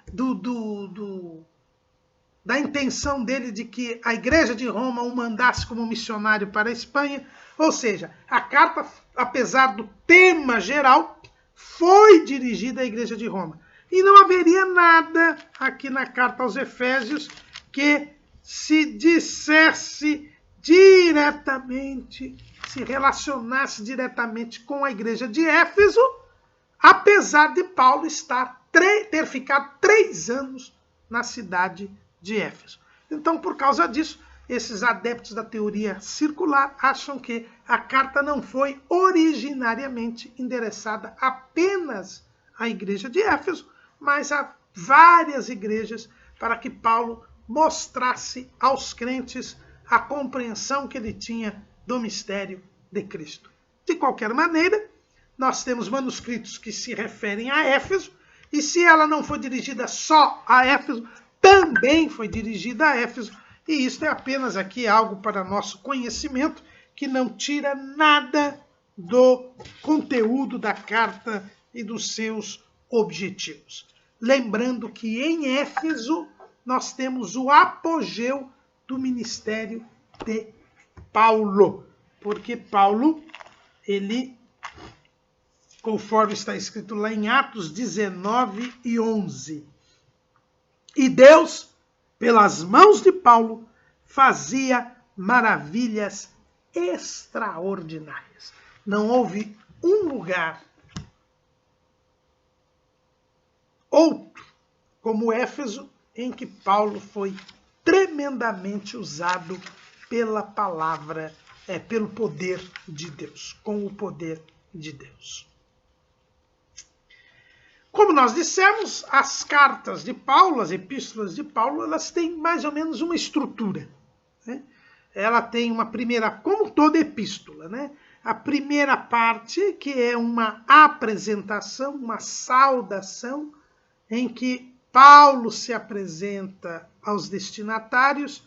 da intenção dele de que a igreja de Roma o mandasse como missionário para a Espanha. Ou seja, a carta, apesar do tema geral, foi dirigida à igreja de Roma. E não haveria nada aqui na carta aos Efésios que se dissesse diretamente, se relacionasse diretamente com a igreja de Éfeso, apesar de Paulo ter ficado 3 anos na cidade de Éfeso. Então, por causa disso, esses adeptos da teoria circular acham que a carta não foi originariamente endereçada apenas à igreja de Éfeso, mas a várias igrejas, para que Paulo mostrasse aos crentes a compreensão que ele tinha do mistério de Cristo. De qualquer maneira, nós temos manuscritos que se referem a Éfeso, e se ela não foi dirigida só a Éfeso, também foi dirigida a Éfeso, e isto é apenas aqui algo para nosso conhecimento, que não tira nada do conteúdo da carta e dos seus objetivos. Lembrando que em Éfeso nós temos o apogeu do ministério de Paulo, porque Paulo, ele, conforme está escrito lá em Atos 19 e 11, e Deus, pelas mãos de Paulo, fazia maravilhas extraordinárias. Não houve um lugar, outro, como Éfeso, em que Paulo foi tremendamente usado pela palavra, pelo poder de Deus, com o poder de Deus. Como nós dissemos, as cartas de Paulo, as epístolas de Paulo, elas têm mais ou menos uma estrutura, né? Ela tem uma primeira, como toda epístola, né? A primeira parte, que é uma apresentação, uma saudação, em que Paulo se apresenta aos destinatários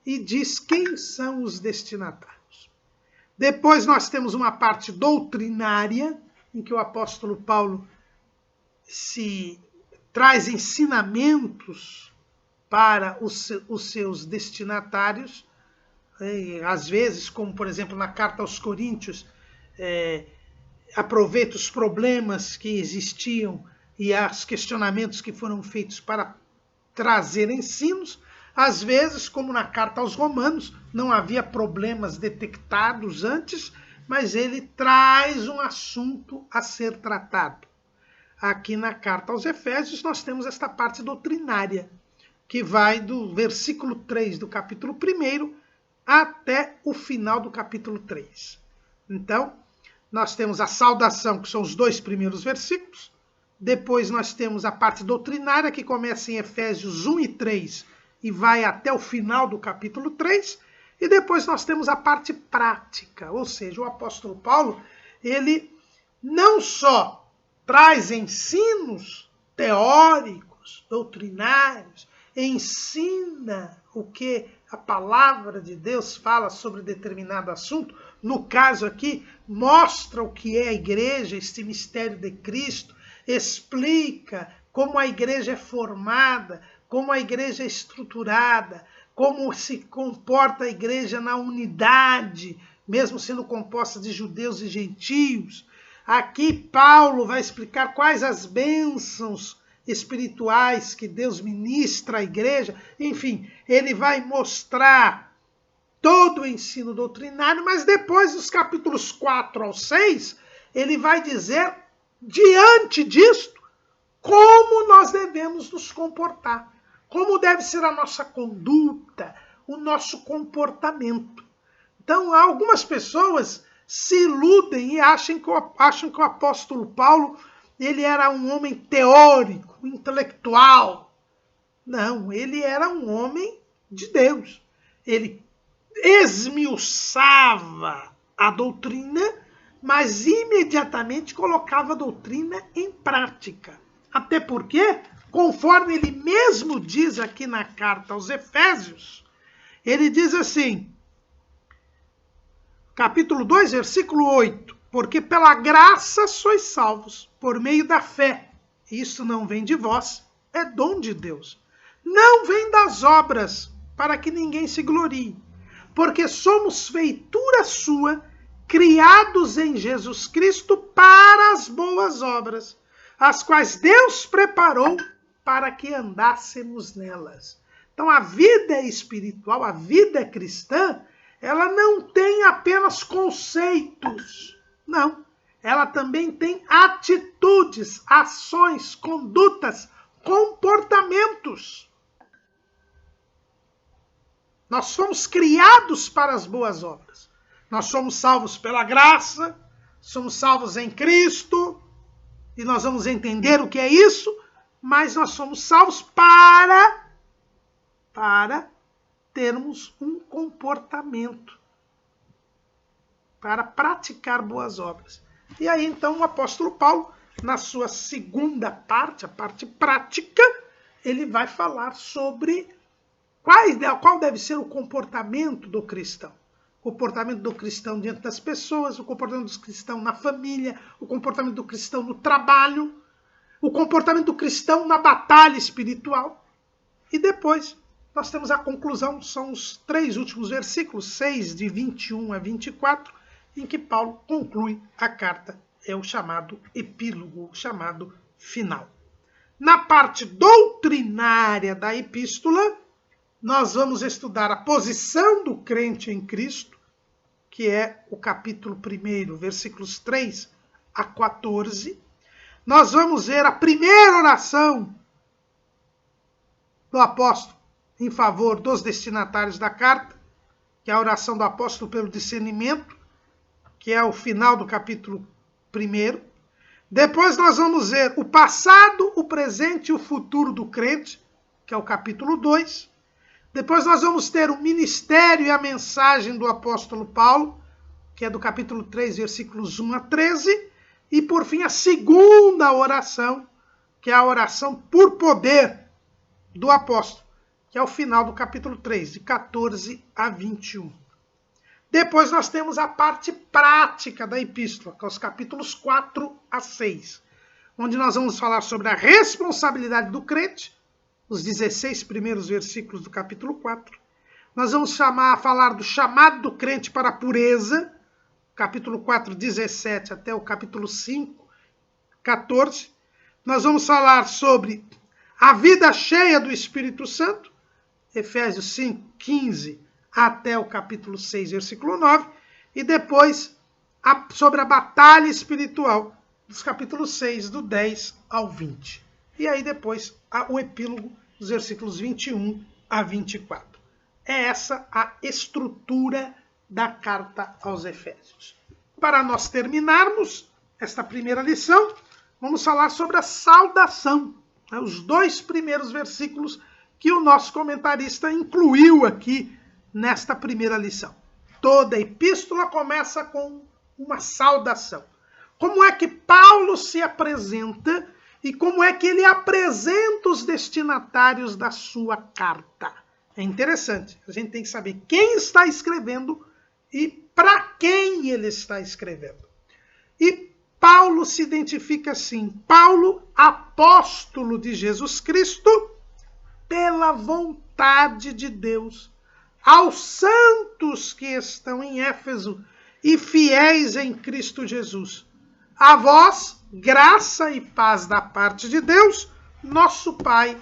e diz quem são os destinatários. Depois nós temos uma parte doutrinária, em que o apóstolo Paulo se traz ensinamentos para os seus destinatários, às vezes, como por exemplo na carta aos Coríntios, aproveita os problemas que existiam e os questionamentos que foram feitos para trazer ensinos. Às vezes, como na carta aos Romanos, não havia problemas detectados antes, mas ele traz um assunto a ser tratado. Aqui na carta aos Efésios nós temos esta parte doutrinária, que vai do versículo 3 do capítulo 1 até o final do capítulo 3. Então, nós temos a saudação, que são os 2 primeiros versículos. Depois nós temos a parte doutrinária, que começa em Efésios 1 e 3 e vai até o final do capítulo 3. E depois nós temos a parte prática, ou seja, o apóstolo Paulo, ele não só traz ensinos teóricos, doutrinários, ensina o que a palavra de Deus fala sobre determinado assunto. No caso aqui, mostra o que é a igreja, este mistério de Cristo, explica como a igreja é formada, como a igreja é estruturada, como se comporta a igreja na unidade, mesmo sendo composta de judeus e gentios. Aqui Paulo vai explicar quais as bênçãos espirituais que Deus ministra à igreja. Enfim, ele vai mostrar todo o ensino doutrinário, mas depois, dos capítulos 4 ao 6, ele vai dizer, diante disto, como nós devemos nos comportar, como deve ser a nossa conduta, o nosso comportamento. Então, algumas pessoas se iludem e acham que o apóstolo Paulo ele era um homem teórico, intelectual. Não, ele era um homem de Deus. Ele esmiuçava a doutrina, mas imediatamente colocava a doutrina em prática. Até porque, conforme ele mesmo diz aqui na carta aos Efésios, ele diz assim, capítulo 2, versículo 8, porque pela graça sois salvos, por meio da fé. Isso não vem de vós, é dom de Deus. Não vem das obras, para que ninguém se glorie. Porque somos feitura sua, criados em Jesus Cristo para as boas obras, as quais Deus preparou para que andássemos nelas. Então a vida espiritual, a vida cristã, ela não tem apenas conceitos, não. Ela também tem atitudes, ações, condutas, comportamentos. Nós somos criados para as boas obras. Nós somos salvos pela graça, somos salvos em Cristo, e nós vamos entender o que é isso, mas nós somos salvos para termos um comportamento, para praticar boas obras. E aí, então, o apóstolo Paulo, na sua segunda parte, a parte prática, ele vai falar sobre qual deve ser o comportamento do cristão. O comportamento do cristão diante das pessoas, o comportamento do cristão na família, o comportamento do cristão no trabalho, o comportamento do cristão na batalha espiritual. E depois nós temos a conclusão, são os 3 últimos versículos, 6 de 21 a 24, em que Paulo conclui a carta, é o chamado epílogo, o chamado final. Na parte doutrinária da epístola, nós vamos estudar a posição do crente em Cristo, que é o capítulo 1, versículos 3 a 14. Nós vamos ver a primeira oração do apóstolo em favor dos destinatários da carta, que é a oração do apóstolo pelo discernimento, que é o final do capítulo 1. Depois nós vamos ver o passado, o presente e o futuro do crente, que é o capítulo 2. Depois nós vamos ter o ministério e a mensagem do apóstolo Paulo, que é do capítulo 3, versículos 1 a 13. E por fim a segunda oração, que é a oração por poder do apóstolo, que é o final do capítulo 3, de 14 a 21. Depois nós temos a parte prática da epístola, que é os capítulos 4 a 6, onde nós vamos falar sobre a responsabilidade do crente, os 16 primeiros versículos do capítulo 4. Nós vamos falar do chamado do crente para a pureza, capítulo 4, 17 até o capítulo 5, 14. Nós vamos falar sobre a vida cheia do Espírito Santo, Efésios 5, 15 até o capítulo 6, versículo 9. E depois sobre a batalha espiritual, dos capítulos 6, do 10 ao 20. E aí depois o epílogo dos versículos 21 a 24. É essa a estrutura da carta aos Efésios. Para nós terminarmos esta primeira lição, vamos falar sobre a saudação. Os 2 primeiros versículos que o nosso comentarista incluiu aqui nesta primeira lição. Toda epístola começa com uma saudação. Como é que Paulo se apresenta e como é que ele apresenta os destinatários da sua carta? É interessante. A gente tem que saber quem está escrevendo e para quem ele está escrevendo. E Paulo se identifica assim: Paulo, apóstolo de Jesus Cristo, pela vontade de Deus, aos santos que estão em Éfeso e fiéis em Cristo Jesus. A vós, graça e paz da parte de Deus, nosso Pai,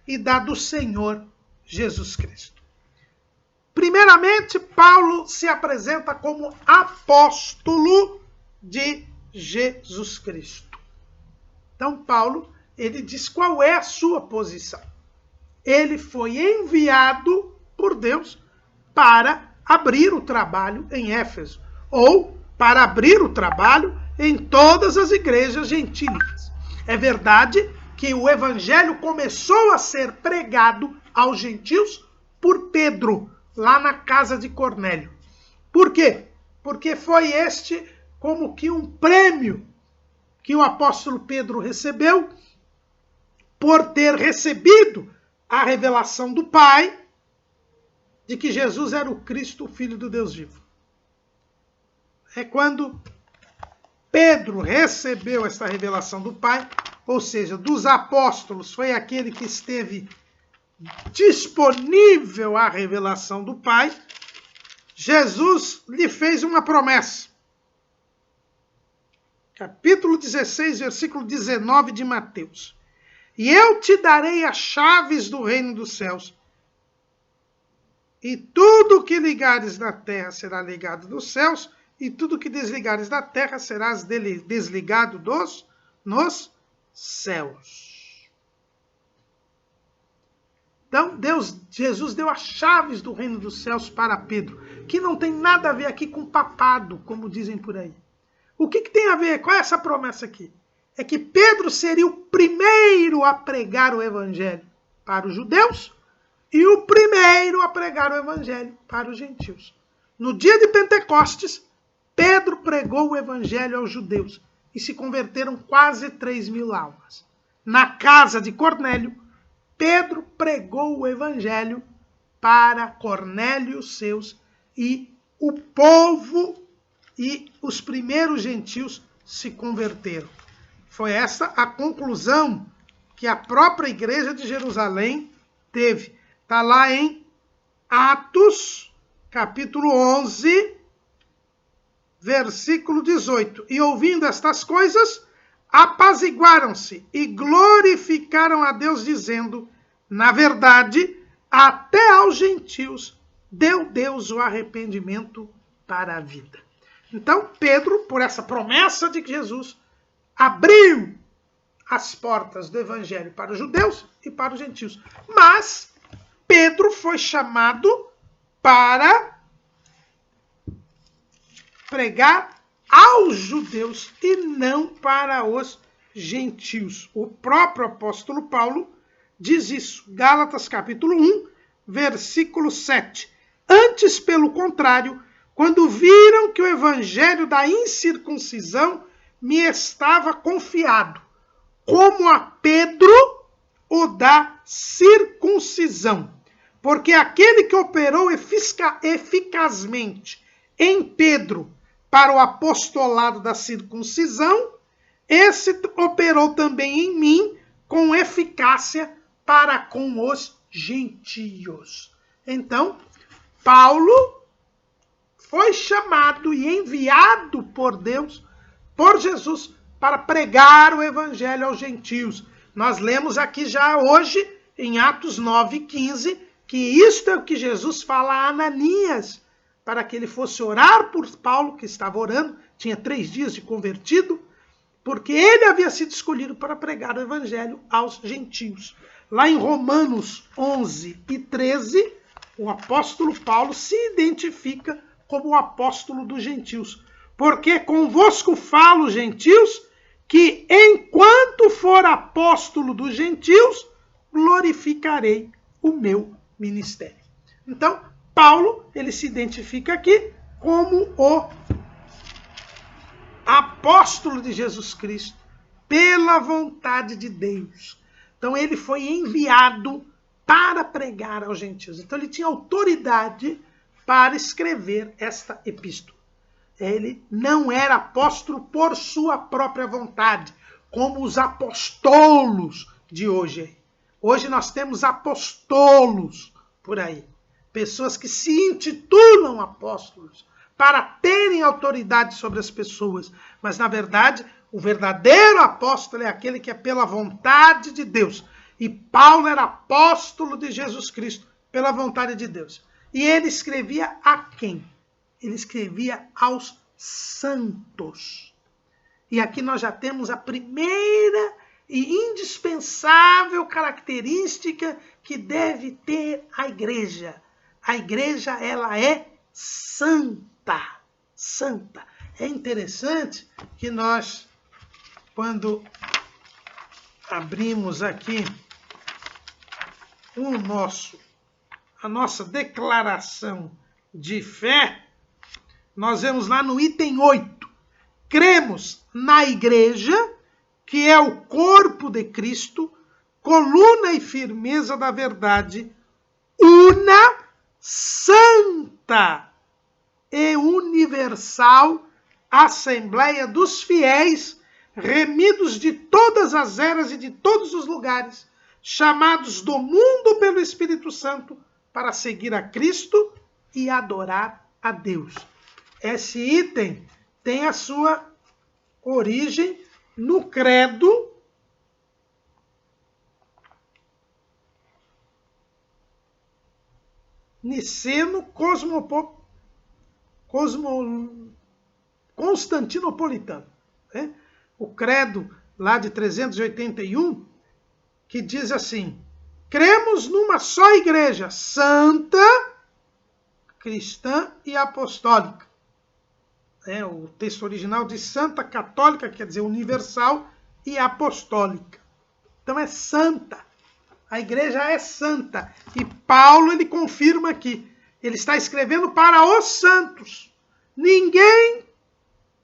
e da do Senhor Jesus Cristo. Primeiramente, Paulo se apresenta como apóstolo de Jesus Cristo. Então, Paulo, ele diz qual é a sua posição. Ele foi enviado por Deus para abrir o trabalho em Éfeso, ou para abrir o trabalho em todas as igrejas gentílicas. É verdade que o evangelho começou a ser pregado aos gentios por Pedro, lá na casa de Cornélio. Por quê? Porque foi este como que um prêmio que o apóstolo Pedro recebeu por ter recebido a revelação do Pai de que Jesus era o Cristo, o Filho do Deus vivo. É quando Pedro recebeu essa revelação do Pai, ou seja, dos apóstolos, foi aquele que esteve disponível à revelação do Pai. Jesus lhe fez uma promessa. Capítulo 16, versículo 19 de Mateus. E eu te darei as chaves do reino dos céus. E tudo que ligares na terra será ligado nos céus, e tudo que desligares da terra serás desligado nos céus. Então, Jesus deu as chaves do reino dos céus para Pedro, que não tem nada a ver aqui com papado, como dizem por aí. O que tem a ver? Qual é essa promessa aqui? É que Pedro seria o primeiro a pregar o evangelho para os judeus e o primeiro a pregar o evangelho para os gentios. No dia de Pentecostes, Pedro pregou o evangelho aos judeus e se converteram quase 3.000 almas. Na casa de Cornélio, Pedro pregou o evangelho para Cornélio e os seus, e o povo e os primeiros gentios se converteram. Foi essa a conclusão que a própria igreja de Jerusalém teve. Está lá em Atos, capítulo 11, versículo 18. E ouvindo estas coisas, apaziguaram-se e glorificaram a Deus, dizendo: na verdade, até aos gentios deu Deus o arrependimento para a vida. Então, Pedro, por essa promessa de Jesus, abriu as portas do evangelho para os judeus e para os gentios. Mas Pedro foi chamado para pregar aos judeus e não para os gentios. O próprio apóstolo Paulo diz isso. Gálatas capítulo 1, versículo 7. Antes, pelo contrário, quando viram que o evangelho da incircuncisão me estava confiado, como a Pedro o da circuncisão. Porque aquele que operou eficazmente em Pedro para o apostolado da circuncisão, esse operou também em mim com eficácia para com os gentios. Então, Paulo foi chamado e enviado por Deus, por Jesus, para pregar o evangelho aos gentios. Nós lemos aqui já hoje, em Atos 9:15, que isto é o que Jesus fala a Ananias, para que ele fosse orar por Paulo, que estava orando, tinha 3 dias de convertido, porque ele havia sido escolhido para pregar o evangelho aos gentios. Lá em Romanos 11:13, o apóstolo Paulo se identifica como o apóstolo dos gentios. Porque convosco falo, gentios, que enquanto for apóstolo dos gentios, glorificarei o meu ministério. Então, Paulo, ele se identifica aqui como o apóstolo de Jesus Cristo, pela vontade de Deus. Então, ele foi enviado para pregar aos gentios. Então, ele tinha autoridade para escrever esta epístola. Ele não era apóstolo por sua própria vontade, como os apostolos de hoje. Hoje nós temos apostolos por aí. Pessoas que se intitulam apóstolos para terem autoridade sobre as pessoas. Mas, na verdade, o verdadeiro apóstolo é aquele que é pela vontade de Deus. E Paulo era apóstolo de Jesus Cristo pela vontade de Deus. E ele escrevia a quem? Ele escrevia aos santos. E aqui nós já temos a primeira e indispensável característica que deve ter a igreja. A igreja, ela é santa. Santa. É interessante que nós, quando abrimos aqui a nossa declaração de fé, nós vemos lá no item 8. Cremos na igreja, que é o corpo de Cristo, coluna e firmeza da verdade, una, santa e universal Assembleia dos fiéis, remidos de todas as eras e de todos os lugares, chamados do mundo pelo Espírito Santo para seguir a Cristo e adorar a Deus. Esse item tem a sua origem no credo niceno-constantinopolitano. Né? O credo lá de 381, que diz assim: cremos numa só igreja, santa, cristã e apostólica. O texto original diz santa, católica, quer dizer universal, e apostólica. Então é santa. A igreja é santa. E Paulo, ele confirma aqui. Ele está escrevendo para os santos. Ninguém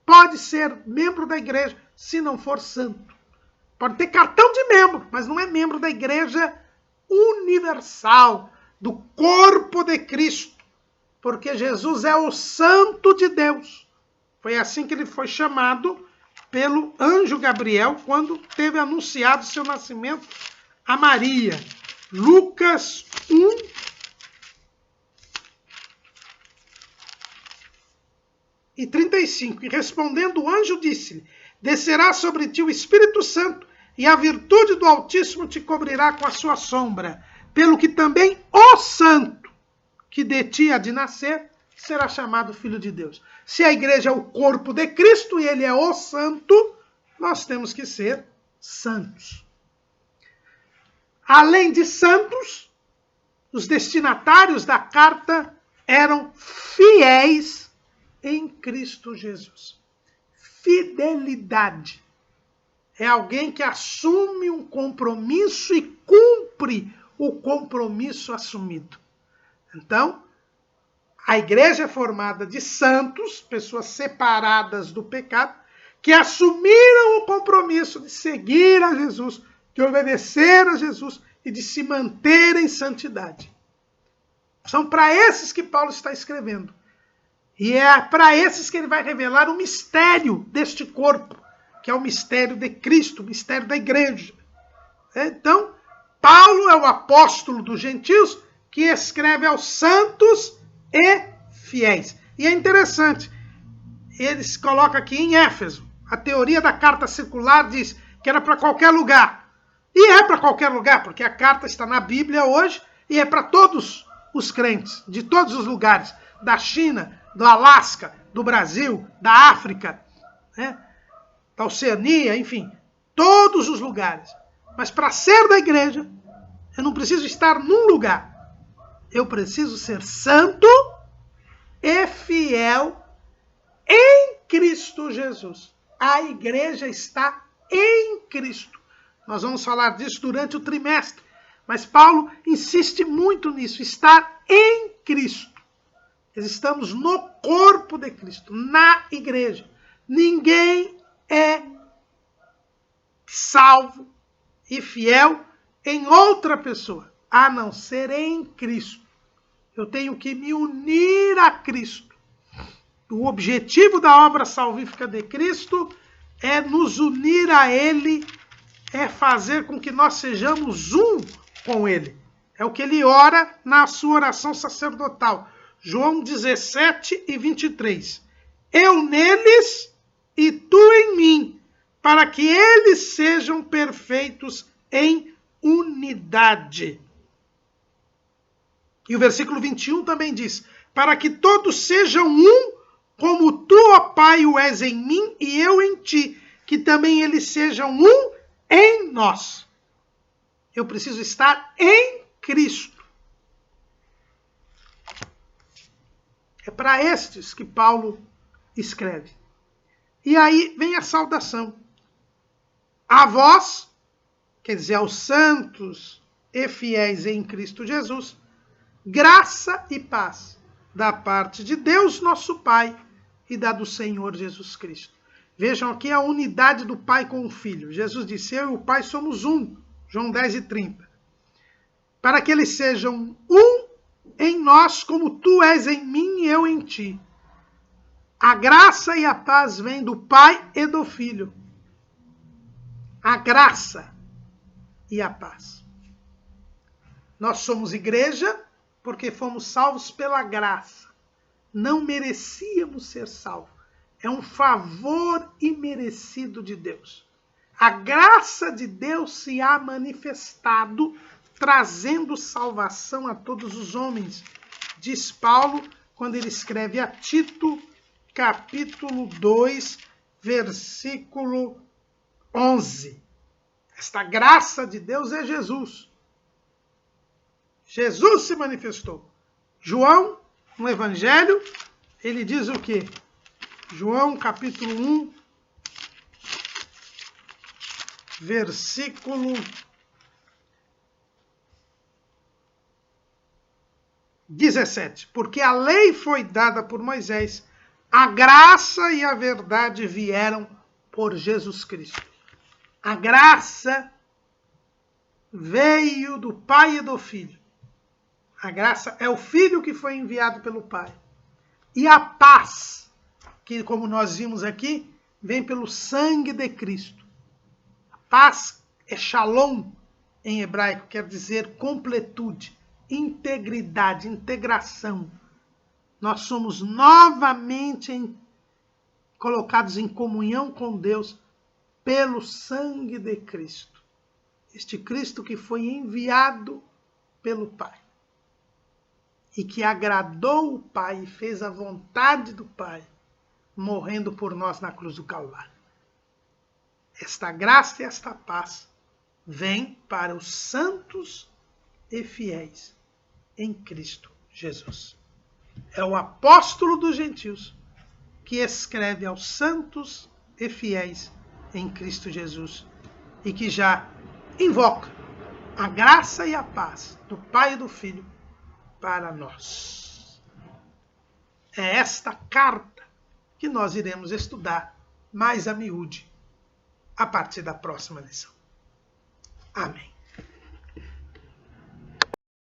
pode ser membro da igreja se não for santo. Pode ter cartão de membro, mas não é membro da igreja universal, do corpo de Cristo. Porque Jesus é o santo de Deus. Foi assim que ele foi chamado pelo anjo Gabriel quando teve anunciado seu nascimento a Maria. Lucas 1:35. E respondendo o anjo disse-lhe: descerá sobre ti o Espírito Santo, e a virtude do Altíssimo te cobrirá com a sua sombra. Pelo que também o santo que de ti há de nascer será chamado filho de Deus. Se a igreja é o corpo de Cristo e ele é o santo, nós temos que ser santos. Além de santos, os destinatários da carta eram fiéis em Cristo Jesus. Fidelidade é alguém que assume um compromisso e cumpre o compromisso assumido. Então, a igreja é formada de santos, pessoas separadas do pecado, que assumiram o compromisso de seguir a Jesus, de obedecer a Jesus e de se manter em santidade. São para esses que Paulo está escrevendo. E é para esses que ele vai revelar o mistério deste corpo, que é o mistério de Cristo, o mistério da igreja. Então, Paulo é o apóstolo dos gentios que escreve aos santos e fiéis. E é interessante, eles colocam aqui em Éfeso, a teoria da carta circular diz que era para qualquer lugar. E é para qualquer lugar, porque a carta está na Bíblia hoje e é para todos os crentes, de todos os lugares, da China, do Alasca, do Brasil, da África, né? Da Oceania, enfim, todos os lugares. Mas para ser da igreja, eu não preciso estar num lugar. Eu preciso ser santo e fiel em Cristo Jesus. A igreja está em Cristo. Nós vamos falar disso durante o trimestre. Mas Paulo insiste muito nisso, estar em Cristo. Estamos no corpo de Cristo, na igreja. Ninguém é salvo e fiel em outra pessoa, a não ser em Cristo. Eu tenho que me unir a Cristo. O objetivo da obra salvífica de Cristo é nos unir a Ele, é fazer com que nós sejamos um com Ele. É o que ele ora na sua oração sacerdotal. João 17 e 23. Eu neles e tu em mim, para que eles sejam perfeitos em unidade. E o versículo 21 também diz, para que todos sejam um, como tu, ó Pai, o és em mim e eu em ti, que também eles sejam um em nós. Eu preciso estar em Cristo. É para estes que Paulo escreve. E aí vem a saudação. A vós, quer dizer, aos santos e fiéis em Cristo Jesus, graça e paz da parte de Deus, nosso Pai, e da do Senhor Jesus Cristo. Vejam aqui a unidade do Pai com o Filho. Jesus disse, eu e o Pai somos um. João 10 e 30. Para que eles sejam um em nós, como tu és em mim e eu em ti. A graça e a paz vêm do Pai e do Filho. A graça e a paz. Nós somos igreja porque fomos salvos pela graça. Não merecíamos ser salvos. É um favor imerecido de Deus. A graça de Deus se há manifestado, trazendo salvação a todos os homens, diz Paulo, quando ele escreve a Tito, capítulo 2, versículo 11. Esta graça de Deus é Jesus. Jesus se manifestou. João, no Evangelho, ele diz o quê? João, capítulo 1, versículo 17. Porque a lei foi dada por Moisés, a graça e a verdade vieram por Jesus Cristo. A graça veio do Pai e do Filho. A graça é o Filho que foi enviado pelo Pai. E a paz, que como nós vimos aqui, vem pelo sangue de Cristo. A paz é shalom em hebraico, quer dizer completude, integridade, integração. Nós somos novamente colocados em comunhão com Deus pelo sangue de Cristo. Este Cristo que foi enviado pelo Pai. e que agradou o Pai e fez a vontade do Pai, morrendo por nós na cruz do Calvário. Esta graça e esta paz vem para os santos e fiéis em Cristo Jesus. É o apóstolo dos gentios que escreve aos santos e fiéis em Cristo Jesus e que já invoca a graça e a paz do Pai e do Filho para nós. É esta carta que nós iremos estudar mais a miúde a partir da próxima lição. Amém.